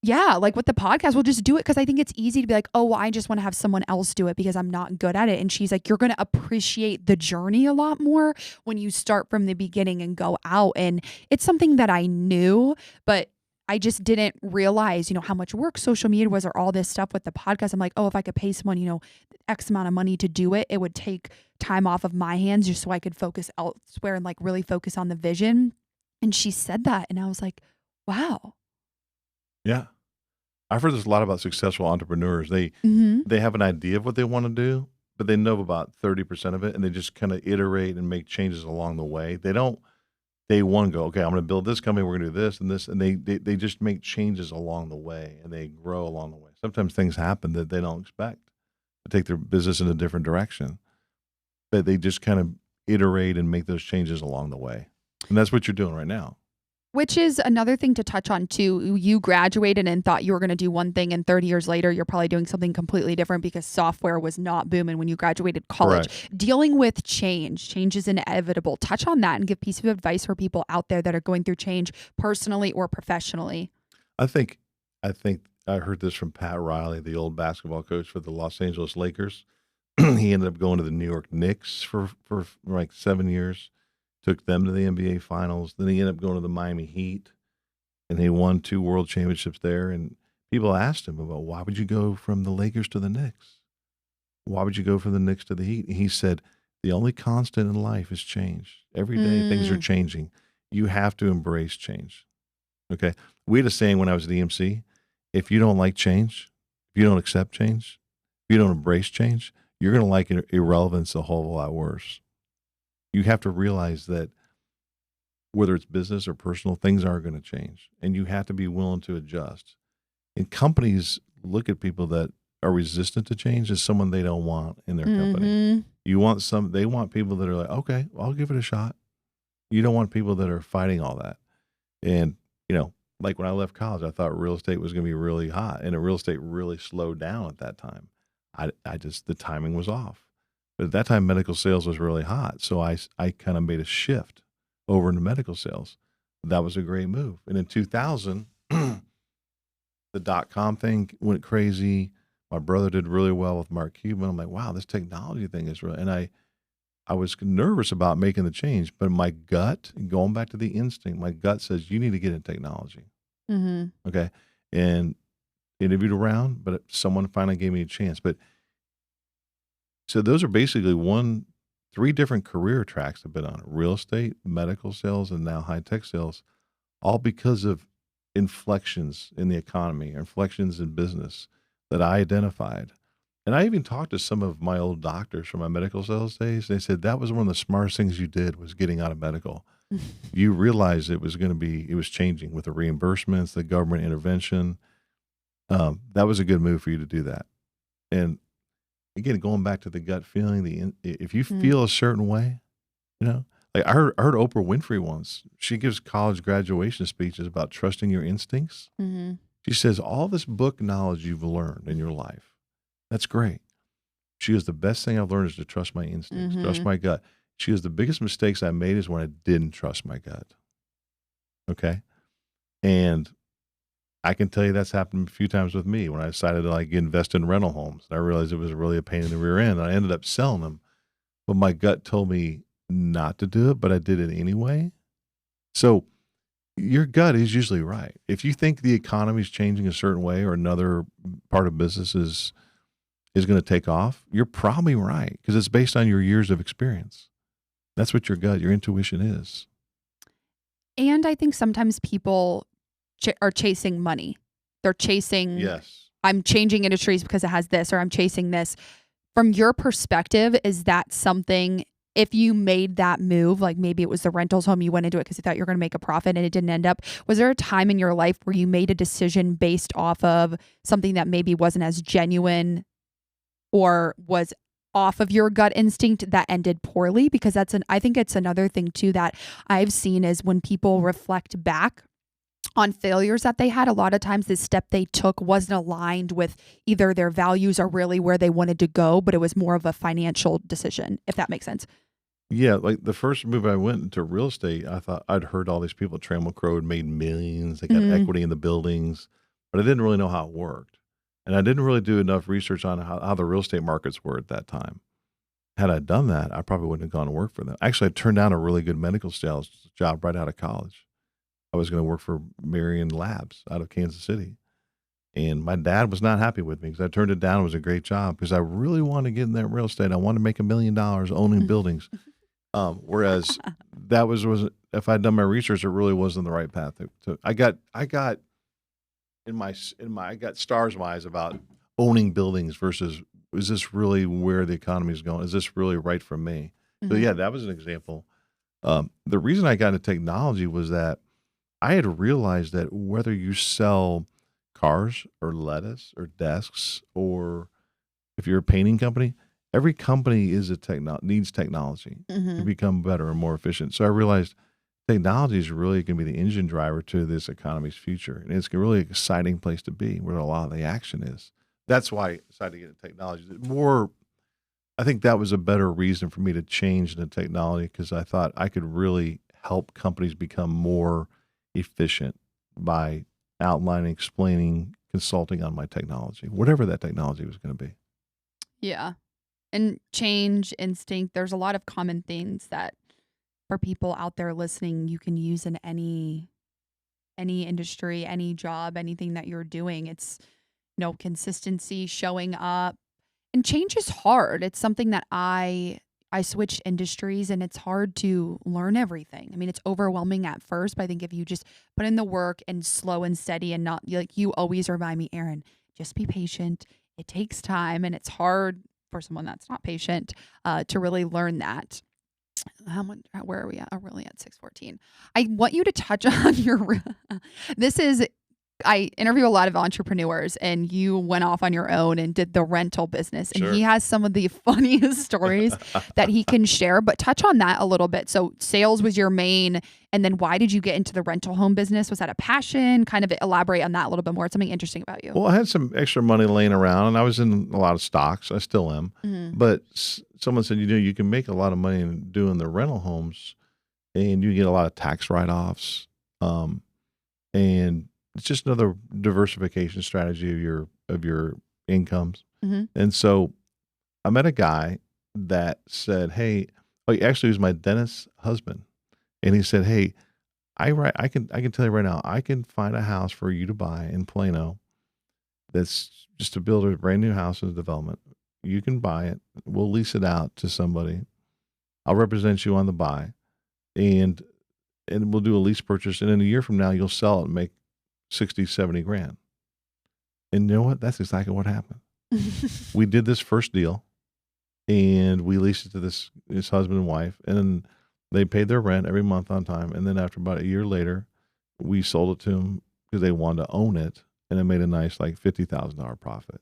Yeah, like with the podcast, we'll just do it because I think it's easy to be like, oh, well, I just want to have someone else do it because I'm not good at it. And she's like, you're going to appreciate the journey a lot more when you start from the beginning and go out. And it's something that I knew, but I just didn't realize, how much work social media was or all this stuff with the podcast. I'm like, oh, if I could pay someone, X amount of money to do it, it would take time off of my hands just so I could focus elsewhere and like really focus on the vision. And she said that. And I was like, wow. Yeah. I've heard this a lot about successful entrepreneurs. They have an idea of what they want to do, but they know about 30% of it, and they just kind of iterate and make changes along the way. They don't day one go, okay, I'm going to build this company, we're going to do this and this, and they just make changes along the way, and they grow along the way. Sometimes things happen that they don't expect to take their business in a different direction, but they just kind of iterate and make those changes along the way. And that's what you're doing right now. Which is another thing to touch on too. You graduated and thought you were going to do one thing, and 30 years later, you're probably doing something completely different because software was not booming when you graduated college. Correct. Dealing with change is inevitable. Touch on that and give piece of advice for people out there that are going through change personally or professionally. I think I heard this from Pat Riley, the old basketball coach for the Los Angeles Lakers. He ended up going to the New York Knicks for like 7 years. Took them to the NBA Finals. Then he ended up going to the Miami Heat, and he won 2 world championships there. And people asked him about, why would you go from the Lakers to the Knicks? Why would you go from the Knicks to the Heat? And he said, the only constant in life is change. Every day things are changing. You have to embrace change. Okay? We had a saying when I was at EMC, if you don't like change, if you don't accept change, if you don't embrace change, you're going to like irrelevance a whole lot worse. You have to realize that whether it's business or personal, things are going to change, and you have to be willing to adjust. And companies look at people that are resistant to change as someone they don't want in their company. They want people that are like, okay, well, I'll give it a shot. You don't want people that are fighting all that. And, like when I left college, I thought real estate was going to be really hot, and real estate really slowed down at that time. The timing was off. But at that time, medical sales was really hot. So I kind of made a shift over into medical sales. That was a great move. And in 2000, the .com thing went crazy. My brother did really well with Mark Cuban. I'm like, wow, this technology thing is real. And I was nervous about making the change, but my gut, going back to the instinct, my gut says, you need to get in technology. Okay. And interviewed around, but someone finally gave me a chance. But so those are basically 3 different career tracks I've been on: real estate, medical sales, and now high-tech sales, all because of inflections in the economy, inflections in business that I identified. And I even talked to some of my old doctors from my medical sales days. They said that was one of the smartest things you did, was getting out of medical. You realized it was changing with the reimbursements, the government intervention. That was a good move for you to do that. And again, going back to the gut feeling, if you feel a certain way, like I heard Oprah Winfrey once. She gives college graduation speeches about trusting your instincts. She says, all this book knowledge you've learned in your life, that's great. She goes, the best thing I've learned is to trust my instincts, trust my gut. She goes, the biggest mistakes I made is when I didn't trust my gut. Okay. And I can tell you that's happened a few times with me when I decided to invest in rental homes. I realized it was really a pain in the rear end. I ended up selling them, but my gut told me not to do it, but I did it anyway. So your gut is usually right. If you think the economy is changing a certain way or another part of business is going to take off, you're probably right because it's based on your years of experience. That's what your gut, your intuition is. And I think sometimes people are chasing money. They're chasing, Yes. I'm changing industries because it has this, or I'm chasing this. From your perspective, is that something, if you made that move, like maybe it was the rentals home, you went into it because you thought you were going to make a profit and it didn't end up, was there a time in your life where you made a decision based off of something that maybe wasn't as genuine or was off of your gut instinct that ended poorly? Because I think it's another thing too that I've seen is when people reflect back on failures that they had, a lot of times the step they took wasn't aligned with either their values or really where they wanted to go, but it was more of a financial decision, if that makes sense. Yeah, like the first move I went into real estate, I thought I'd heard all these people at Trammell Crow had made millions. They got equity in the buildings, but I didn't really know how it worked. And I didn't really do enough research on how the real estate markets were at that time. Had I done that, I probably wouldn't have gone to work for them. Actually, I turned down a really good medical sales job right out of college. I was going to work for Marion Labs out of Kansas City. And my dad was not happy with me because I turned it down. It was a great job because I really wanted to get in that real estate. I wanted to make $1 million owning buildings. Whereas that was if I'd done my research, it really wasn't the right path. I got I got stars in my eyes about owning buildings versus is this really where the economy is going? Is this really right for me? So yeah, that was an example. The reason I got into technology was that I had realized that whether you sell cars or lettuce or desks or if you're a painting company, every company needs technology to become better and more efficient. So I realized technology is really going to be the engine driver to this economy's future. And it's a really exciting place to be where a lot of the action is. That's why I decided to get into technology. I think that was a better reason for me to change into technology because I thought I could really help companies become more efficient by outlining, explaining, consulting on my technology, whatever that technology was going to be. Yeah. And change, instinct, there's a lot of common things that for people out there listening, you can use in any industry, any job, anything that you're doing. It's, consistency, showing up. And change is hard. It's something that I switched industries and it's hard to learn everything. I mean, it's overwhelming at first, but I think if you just put in the work and slow and steady and not like you always remind me, Erin, just be patient. It takes time and it's hard for someone that's not patient to really learn that. Where are we at? Oh, really at 6:14. I want you to touch on your, I interview a lot of entrepreneurs and you went off on your own and did the rental business and he has some of the funniest stories that he can share, but touch on that a little bit. So sales was your main, and then why did you get into the rental home business? Was that a passion? Kind of elaborate on that a little bit more. It's something interesting about you. Well, I had some extra money laying around and I was in a lot of stocks. I still am. But someone said, you can make a lot of money in doing the rental homes and you get a lot of tax write-offs. And it's just another diversification strategy of your incomes. And so I met a guy that said, "Hey," actually, he was my dentist's husband, and he said, "Hey, I can tell you right now, I can find a house for you to buy in Plano. That's just to build a brand new house in the development. You can buy it. We'll lease it out to somebody. I'll represent you on the buy, and we'll do a lease purchase. And in a year from now, you'll sell it and make 60, 70 grand." And you know what? That's exactly what happened. We did this first deal and we leased it to this husband and wife, and they paid their rent every month on time. And then after about a year later, we sold it to them because they wanted to own it, and it made a nice like $50,000 profit.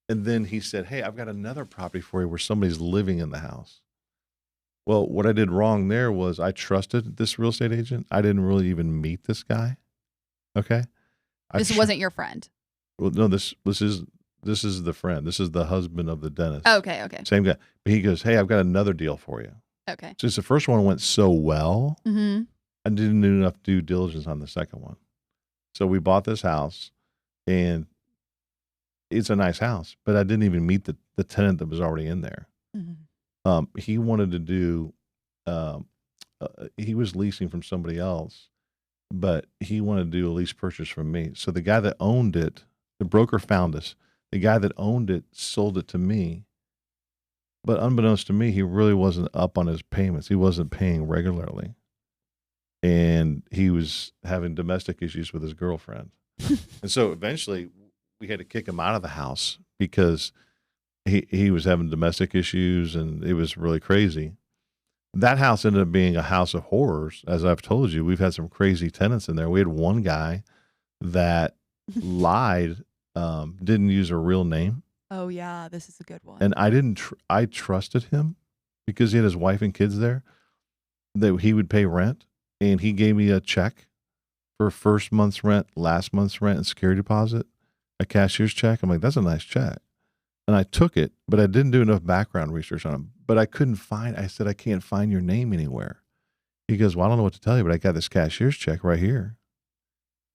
And then he said, "Hey, I've got another property for you where somebody's living in the house." Well, what I did wrong there was I trusted this real estate agent. I didn't really even meet this guy. Okay. This wasn't your friend. Well, no, this is the friend. This is the husband of the dentist. Okay. Same guy. But he goes, "Hey, I've got another deal for you." Okay. Since the first one went so well, I didn't do enough due diligence on the second one. So we bought this house, and it's a nice house, but I didn't even meet the tenant that was already in there. He wanted to do, um, he was leasing from somebody else, but he wanted to do a lease purchase from me. So the guy that owned it, the broker found us. The guy that owned it sold it to me. But unbeknownst to me, he really wasn't up on his payments. He wasn't paying regularly. And he was having domestic issues with his girlfriend. And so eventually we had to kick him out of the house because he was having domestic issues and it was really crazy. That house ended up being a house of horrors. As I've told you, we've had some crazy tenants in there. We had one guy that lied, didn't use a real name. Oh yeah, this is a good one. And I trusted him because he had his wife and kids there, that he would pay rent. And he gave me a check for first month's rent, last month's rent, and security deposit, a cashier's check. I'm like, that's a nice check. And I took it, but I didn't do enough background research on him. But I said, I can't find your name anywhere. He goes, well, I don't know what to tell you, but I got this cashier's check right here.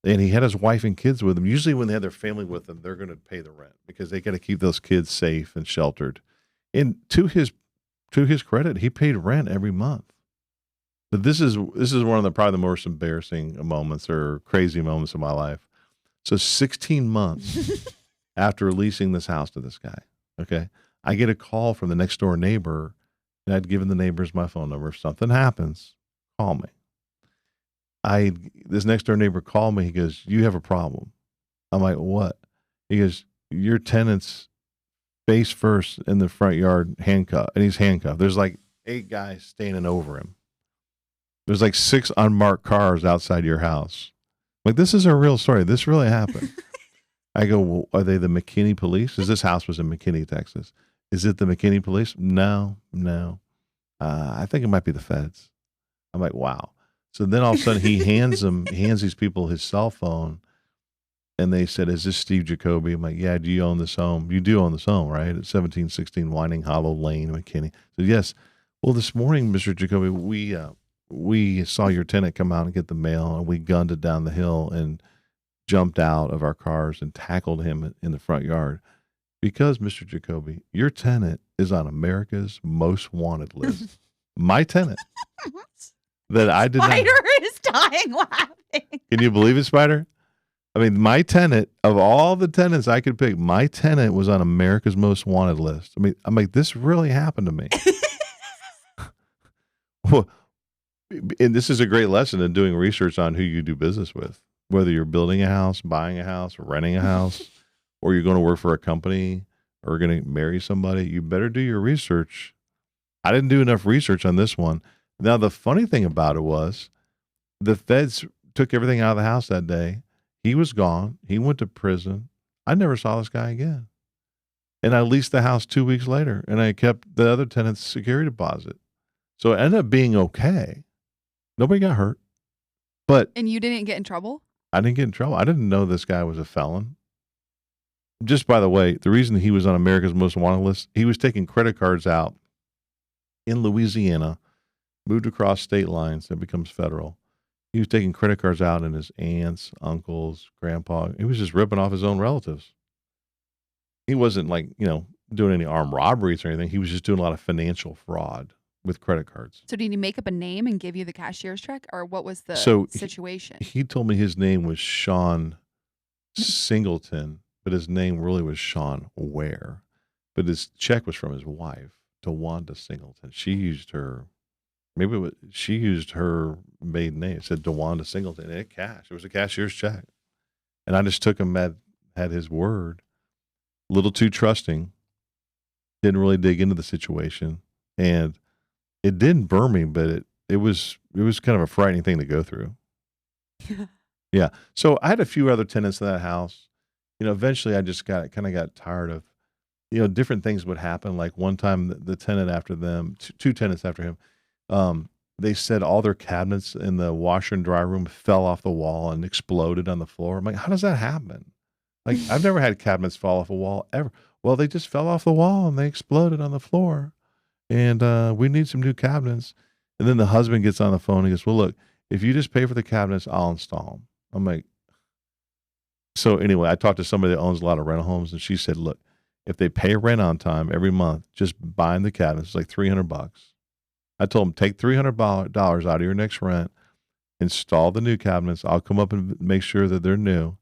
And he had his wife and kids with him. Usually when they have their family with them, they're going to pay the rent because they got to keep those kids safe and sheltered. And to his credit, he paid rent every month. But this is one of the probably the most embarrassing moments or crazy moments of my life. So 16 months after leasing this house to this guy, okay, I get a call from the next door neighbor, and I'd given the neighbors my phone number. If something happens, call me. This next door neighbor called me. He goes, you have a problem. I'm like, what? He goes, your tenant's face first in the front yard handcuffed, and he's handcuffed. There's like 8 guys standing over him. There's like 6 unmarked cars outside your house. Like, this is a real story. This really happened. I go, well, are they the McKinney police? Because this house was in McKinney, Texas. Is it the McKinney police? No. I think it might be the feds. I'm like, wow. So then all of a sudden he hands these people his cell phone, and they said, is this Steve Jacoby? I'm like, yeah, do you own this home? You do own this home, right? At 1716 Winding Hollow Lane, McKinney. So yes. Well, this morning, Mr. Jacoby, we saw your tenant come out and get the mail, and we gunned it down the hill and jumped out of our cars and tackled him in the front yard because, Mr. Jacoby, your tenant is on America's Most Wanted list. My tenant that I did Spider not. is dying laughing. Can you believe it, Spider? I mean, my tenant, of all the tenants I could pick, my tenant was on America's Most Wanted list. I mean, I'm like, this really happened to me. Well, and this is a great lesson in doing research on who you do business with, whether you're building a house, buying a house, renting a house, or you're going to work for a company or going to marry somebody. You better do your research. I didn't do enough research on this one. Now, the funny thing about it was the feds took everything out of the house that day. He was gone. He went to prison. I never saw this guy again. And I leased the house 2 weeks later, and I kept the other tenant's security deposit. So it ended up being okay. Nobody got hurt. And you didn't get in trouble? I didn't get in trouble. I didn't know this guy was a felon. Just by the way, the reason he was on America's Most Wanted list, he was taking credit cards out in Louisiana, moved across state lines, and becomes federal. He was taking credit cards out in his aunts, uncles, grandpa. He was just ripping off his own relatives. He wasn't like, doing any armed robberies or anything. He was just doing a lot of financial fraud with credit cards. So did he make up a name and give you the cashier's check, or what was the situation? He told me his name was Sean Singleton, but his name really was Sean Ware. But his check was from his wife, DeWanda Singleton. She used her maiden name. It said DeWanda Singleton. And it was a cashier's check. And I just took him at his word. A little too trusting. Didn't really dig into the situation. And it didn't burn me, but it was kind of a frightening thing to go through. Yeah. So I had a few other tenants in that house. Eventually I just got tired of, different things would happen. Like one time the tenant after them, 2 tenants after him, they said all their cabinets in the washer and dry room fell off the wall and exploded on the floor. I'm like, how does that happen? Like, I've never had cabinets fall off a wall ever. Well, they just fell off the wall and they exploded on the floor. And we need some new cabinets. And then the husband gets on the phone and he goes, well, look, if you just pay for the cabinets, I'll install them. I'm like, so anyway, I talked to somebody that owns a lot of rental homes, and she said, look, If they pay rent on time every month, just buying the cabinets, it's like $300. I told them, take $300 out of your next rent, install the new cabinets. I'll come up and make sure that they're new.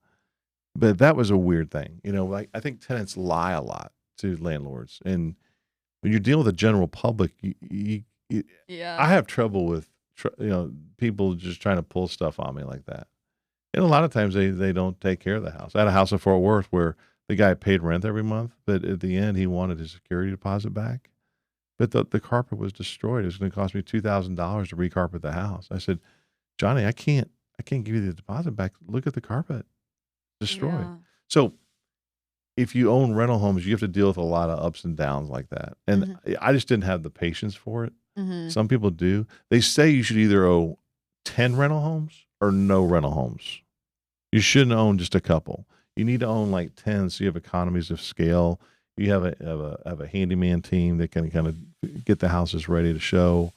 But that was a weird thing. Like I think tenants lie a lot to landlords. And when you're dealing with the general public, Yeah. I have trouble with, people just trying to pull stuff on me like that. And a lot of times they don't take care of the house. I had a house in Fort Worth where the guy paid rent every month, but at the end he wanted his security deposit back. But the carpet was destroyed. It was going to cost me $2,000 to recarpet the house. I said, Johnny, I can't give you the deposit back. Look at the carpet. Destroyed. Yeah. So if you own rental homes, you have to deal with a lot of ups and downs like that. And I just didn't have the patience for it. Some people do. They say you should either own 10 rental homes or no rental homes. You shouldn't own just a couple. You need to own like 10 so you have economies of scale. You have a handyman team that can kind of get the houses ready to show.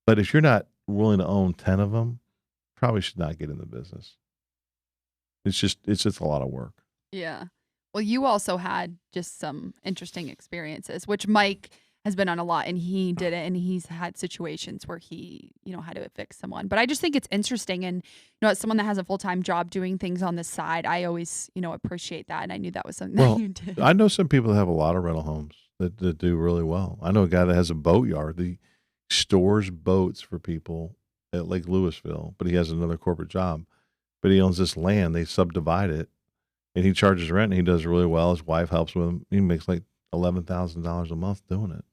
But if you're not willing to own 10 of them, probably should not get in the business. It's just a lot of work. Yeah. Well, you also had just some interesting experiences, which Mike has been on a lot, and he did it, and he's had situations where he, had to fix someone. But I just think it's interesting, and as someone that has a full-time job doing things on the side, I always, appreciate that, and I knew that was something that you did. I know some people that have a lot of rental homes that do really well. I know a guy that has a boat yard. He stores boats for people at Lake Louisville, but he has another corporate job. But he owns this land. They subdivide it, and he charges rent, and he does really well. His wife helps with him. He makes like $11,000 a month doing it.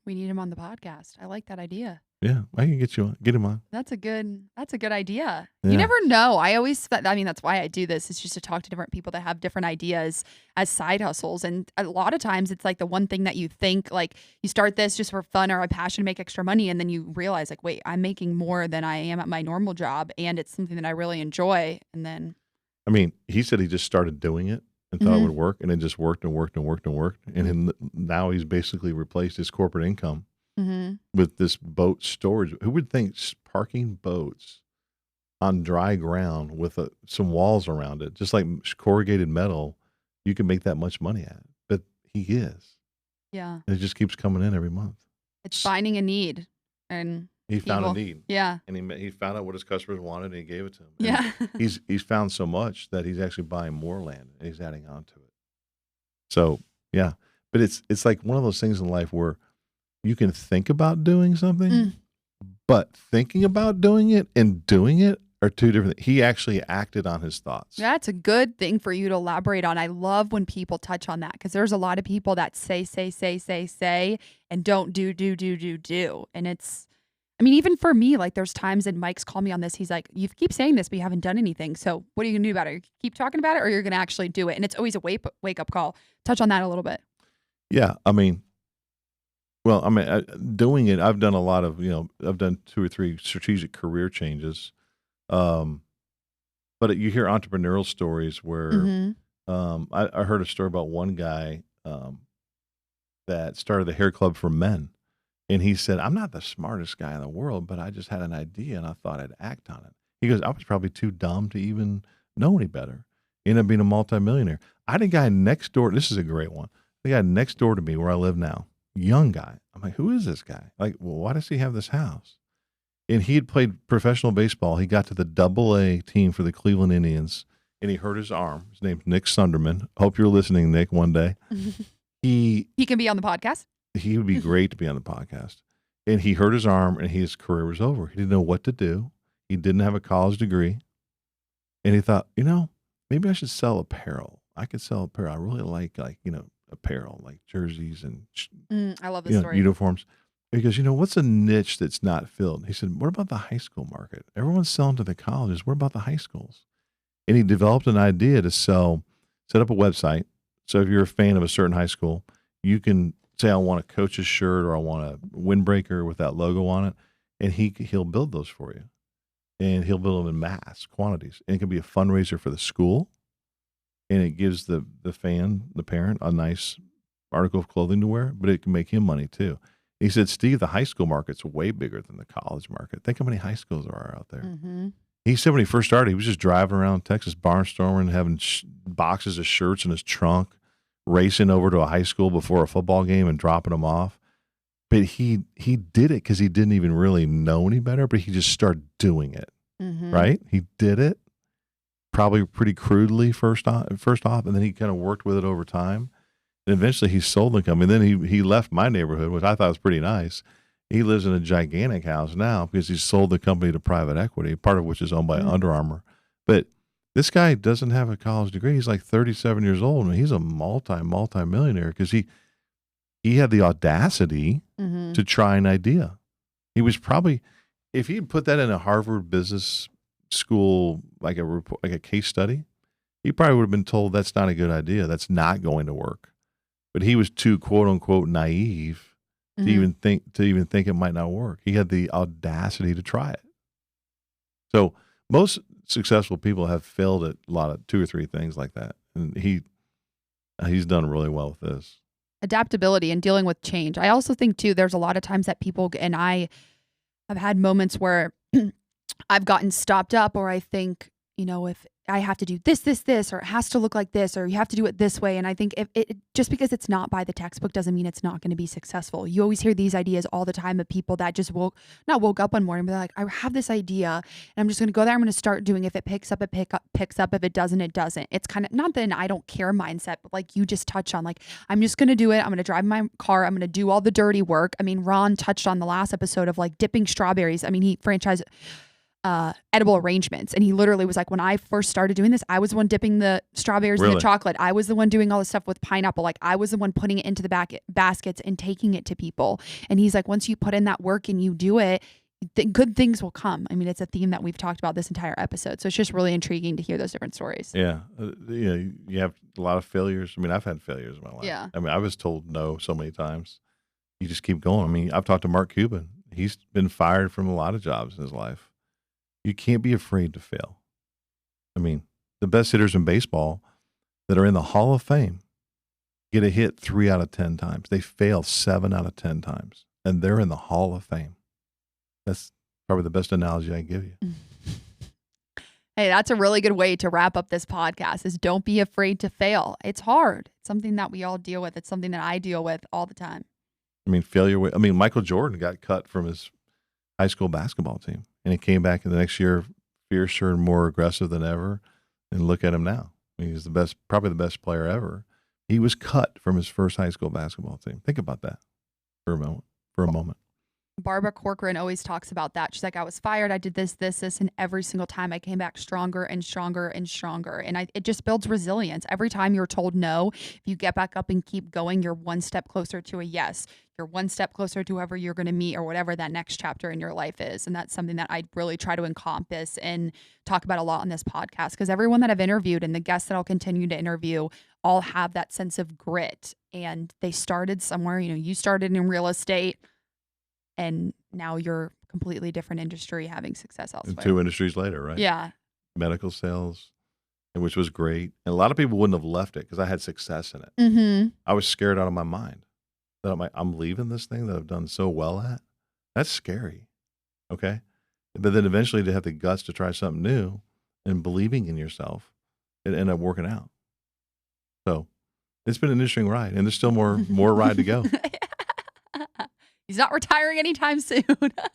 We need him on the podcast. I like that idea. Yeah, I can get him on. That's a good idea. Yeah. You never know. That's why I do this. It's just to talk to different people that have different ideas as side hustles. And a lot of times it's like the one thing that you think, like you start this just for fun or a passion to make extra money. And then you realize like, wait, I'm making more than I am at my normal job. And it's something that I really enjoy. And then. He said he just started doing it and thought it would work. And it just worked and worked and worked and worked. And now he's basically replaced his corporate income with this boat storage. Who would think parking boats on dry ground with some walls around it, just like corrugated metal, you can make that much money at it? But he is. Yeah. And it just keeps coming in every month. It's finding a need. And he found a need. Yeah. And he found out what his customers wanted and he gave it to them. Yeah. He's found so much that he's actually buying more land and he's adding on to it. So, yeah. But it's like one of those things in life where you can think about doing something, but thinking about doing it and doing it are two different things. He actually acted on his thoughts. That's a good thing for you to elaborate on. I love when people touch on that because there's a lot of people that say, and don't do. And it's, even for me, like there's times, and Mike's called me on this. He's like, you keep saying this, but you haven't done anything. So what are you going to do about it? You keep talking about it or you're going to actually do it? And it's always a wake up call. Touch on that a little bit. Yeah. Doing it, I've done a lot of, I've done 2 or 3 strategic career changes. But you hear entrepreneurial stories where I heard a story about one guy that started the hair club for men. And he said, I'm not the smartest guy in the world, but I just had an idea and I thought I'd act on it. He goes, I was probably too dumb to even know any better. Ended up being a multimillionaire. I had a guy next door. This is a great one. The guy next door to me where I live now, young guy. I'm like, who is this guy? Like, well, why does he have this house? And he had played professional baseball. He got to the AA team for the Cleveland Indians, and he hurt his arm. His name's Nick Sunderman. Hope you're listening, Nick, one day. He can be on the podcast. He would be great to be on the podcast. And he hurt his arm, and his career was over. He didn't know what to do. He didn't have a college degree. And he thought, maybe I should sell apparel. I could sell apparel. I really like apparel, like jerseys and I love this story. Uniforms. He goes, what's a niche that's not filled? He said, what about the high school market? Everyone's selling to the colleges. What about the high schools? And he developed an idea to set up a website. So if you're a fan of a certain high school, you can say, I want a coach's shirt or I want a windbreaker with that logo on it. And he'll build those for you. And he'll build them in mass quantities. And it can be a fundraiser for the school. And it gives the parent, a nice article of clothing to wear, but it can make him money too. He said, Steve, the high school market's way bigger than the college market. Think how many high schools there are out there. Mm-hmm. He said when he first started, he was just driving around Texas, barnstorming, having boxes of shirts in his trunk, racing over to a high school before a football game and dropping them off. But he did it because he didn't even really know any better, but he just started doing it, right? He did it probably pretty crudely first off, and then he kind of worked with it over time. And eventually he sold the company. And then he left my neighborhood, which I thought was pretty nice. He lives in a gigantic house now because he sold the company to private equity, part of which is owned by Under Armour. But this guy doesn't have a college degree. He's like 37 years old, and he's a multi-millionaire because he had the audacity to try an idea. He was probably, if he'd put that in a Harvard Business School, like a case study, he probably would have been told that's not a good idea. That's not going to work. But he was too quote unquote naive to even think it might not work. He had the audacity to try it. So most successful people have failed at a lot of 2 or 3 things like that, and he's done really well with this. Adaptability and dealing with change. I also think too, there's a lot of times that people, and I have had moments where I've gotten stopped up, or I think, if I have to do this, or it has to look like this, or you have to do it this way. And I think if it just because it's not by the textbook doesn't mean it's not going to be successful. You always hear these ideas all the time of people that just woke up one morning, but they're like, I have this idea and I'm just going to go there. I'm going to start doing it. If it picks up, picks up. If it doesn't, it doesn't. It's kind of not that I don't care mindset, but like you just touched on, like, I'm just going to do it. I'm going to drive my car. I'm going to do all the dirty work. I mean, Ron touched on the last episode of like dipping strawberries. I mean, he franchised edible arrangements. And he literally was like, when I first started doing this, I was the one dipping the strawberries in the chocolate. I was the one doing all the stuff with pineapple. Like I was the one putting it into the baskets and taking it to people. And he's like, once you put in that work and you do it, good things will come. I mean, it's a theme that we've talked about this entire episode. So it's just really intriguing to hear those different stories. Yeah. You have a lot of failures. I mean, I've had failures in my life. Yeah. I mean, I was told no so many times. You just keep going. I mean, I've talked to Mark Cuban. He's been fired from a lot of jobs in his life. You can't be afraid to fail. I mean, the best hitters in baseball that are in the Hall of Fame get a hit 3 out of 10 times. They fail 7 out of 10 times, and they're in the Hall of Fame. That's probably the best analogy I can give you. Hey, that's a really good way to wrap up this podcast is don't be afraid to fail. It's hard. It's something that we all deal with. It's something that I deal with all the time. I mean, Michael Jordan got cut from his high school basketball team. And he came back in the next year fiercer and more aggressive than ever. And look at him now. I mean, he's probably the best player ever. He was cut from his first high school basketball team. Think about that for a moment. Barbara Corcoran always talks about that. She's like, I was fired. I did this, and every single time I came back stronger and stronger and stronger. And it just builds resilience. Every time you're told no, if you get back up and keep going, you're one step closer to a yes. You're one step closer to whoever you're going to meet or whatever that next chapter in your life is. And that's something that I really try to encompass and talk about a lot on this podcast, because everyone that I've interviewed and the guests that I'll continue to interview all have that sense of grit. And they started somewhere. You started in real estate, and now you're a completely different industry having success elsewhere. And 2 industries later, right? Yeah. Medical sales, which was great. And a lot of people wouldn't have left it because I had success in it. Mm-hmm. I was scared out of my mind that I'm leaving this thing that I've done so well at. That's scary. Okay. But then eventually to have the guts to try something new and believing in yourself, it ended up working out. So it's been an interesting ride, and there's still more ride to go. He's not retiring anytime soon.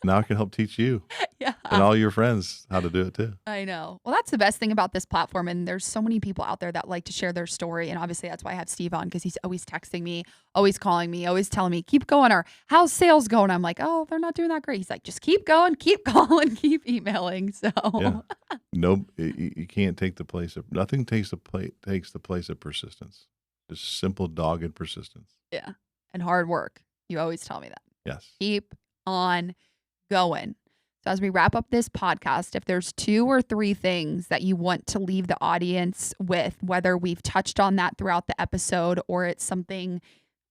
Now I can help teach you and all your friends how to do it too. I know. Well, that's the best thing about this platform. And there's so many people out there that like to share their story. And obviously that's why I have Steve on, because he's always texting me, always calling me, always telling me, keep going, or how's sales going? I'm like, oh, they're not doing that great. He's like, just keep going, keep calling, keep emailing. So no, you can't take the place of, nothing takes the place of persistence. Just simple, dogged persistence. Yeah. And hard work. You always tell me that. Yes. Keep on going. So as we wrap up this podcast, if there's 2 or 3 things that you want to leave the audience with, whether we've touched on that throughout the episode or it's something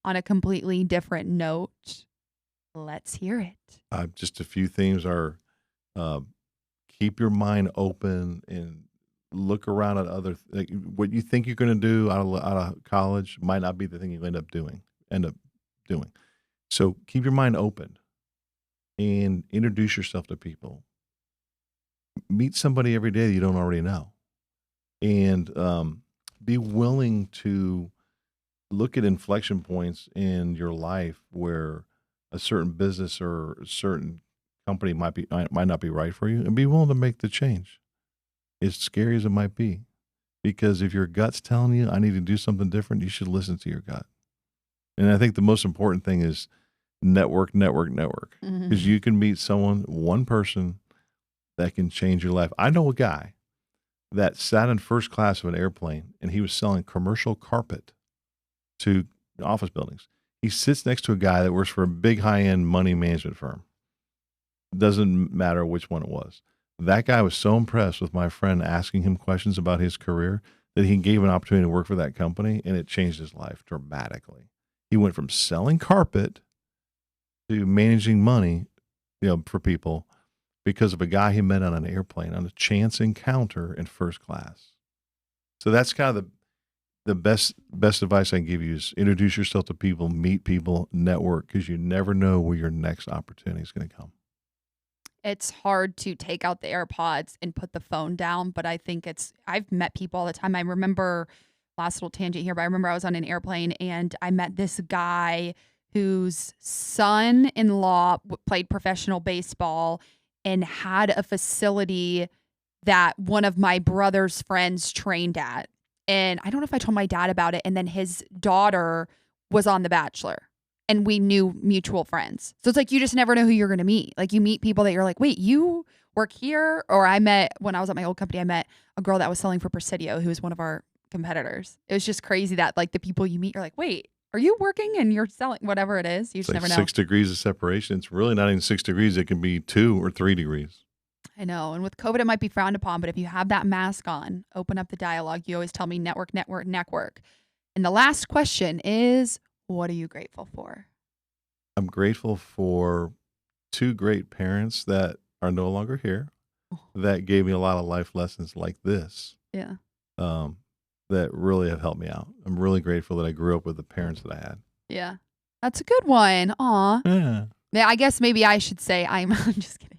on a completely different note, let's hear it. Just a few things are keep your mind open and look around at what you think you're going to do out of college might not be the thing you end up doing. So keep your mind open and introduce yourself to people. Meet somebody every day that you don't already know. And be willing to look at inflection points in your life where a certain business or a certain company might not be right for you, and be willing to make the change. As scary as it might be, because if your gut's telling you I need to do something different, you should listen to your gut. And I think the most important thing is network, because you can meet one person that can change your life. I know a guy that sat in first class of an airplane and he was selling commercial carpet to office buildings. He sits next to a guy that works for a big high-end money management firm. Doesn't matter which one it was. That guy was so impressed with my friend asking him questions about his career that he gave an opportunity to work for that company, and it changed his life dramatically. He went from selling carpet to managing money, for people because of a guy he met on an airplane on a chance encounter in first class. So that's kind of the best advice I can give you is introduce yourself to people, meet people, network, because you never know where your next opportunity is going to come. It's hard to take out the AirPods and put the phone down, but I think I've met people all the time. I remember, last little tangent here, but I remember I was on an airplane and I met this guy whose son-in-law played professional baseball and had a facility that one of my brother's friends trained at. And I don't know if I told my dad about it. And then his daughter was on The Bachelor. And we knew mutual friends. So it's like, you just never know who you're going to meet. Like, you meet people that you're like, wait, you work here? Or when I was at my old company, I met a girl that was selling for Presidio, who was one of our competitors. It was just crazy that like the people you meet, you're like, wait, are you working and you're selling whatever it is? You just never know. 6 degrees of separation. It's really not even 6 degrees. It can be 2 or 3 degrees. I know. And with COVID, it might be frowned upon. But if you have that mask on, open up the dialogue. You always tell me network. And the last question is, what are you grateful for? I'm grateful for 2 great parents that are no longer here that gave me a lot of life lessons like this. Yeah. That really have helped me out. I'm really grateful that I grew up with the parents that I had. Yeah. That's a good one. Aw. Yeah, I guess maybe I should say I'm just kidding.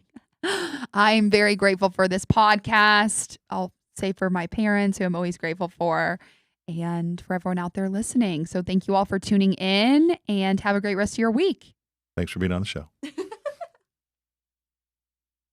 I'm very grateful for this podcast. I'll say for my parents, who I'm always grateful for, and for everyone out there listening. So thank you all for tuning in and have a great rest of your week. Thanks for being on the show.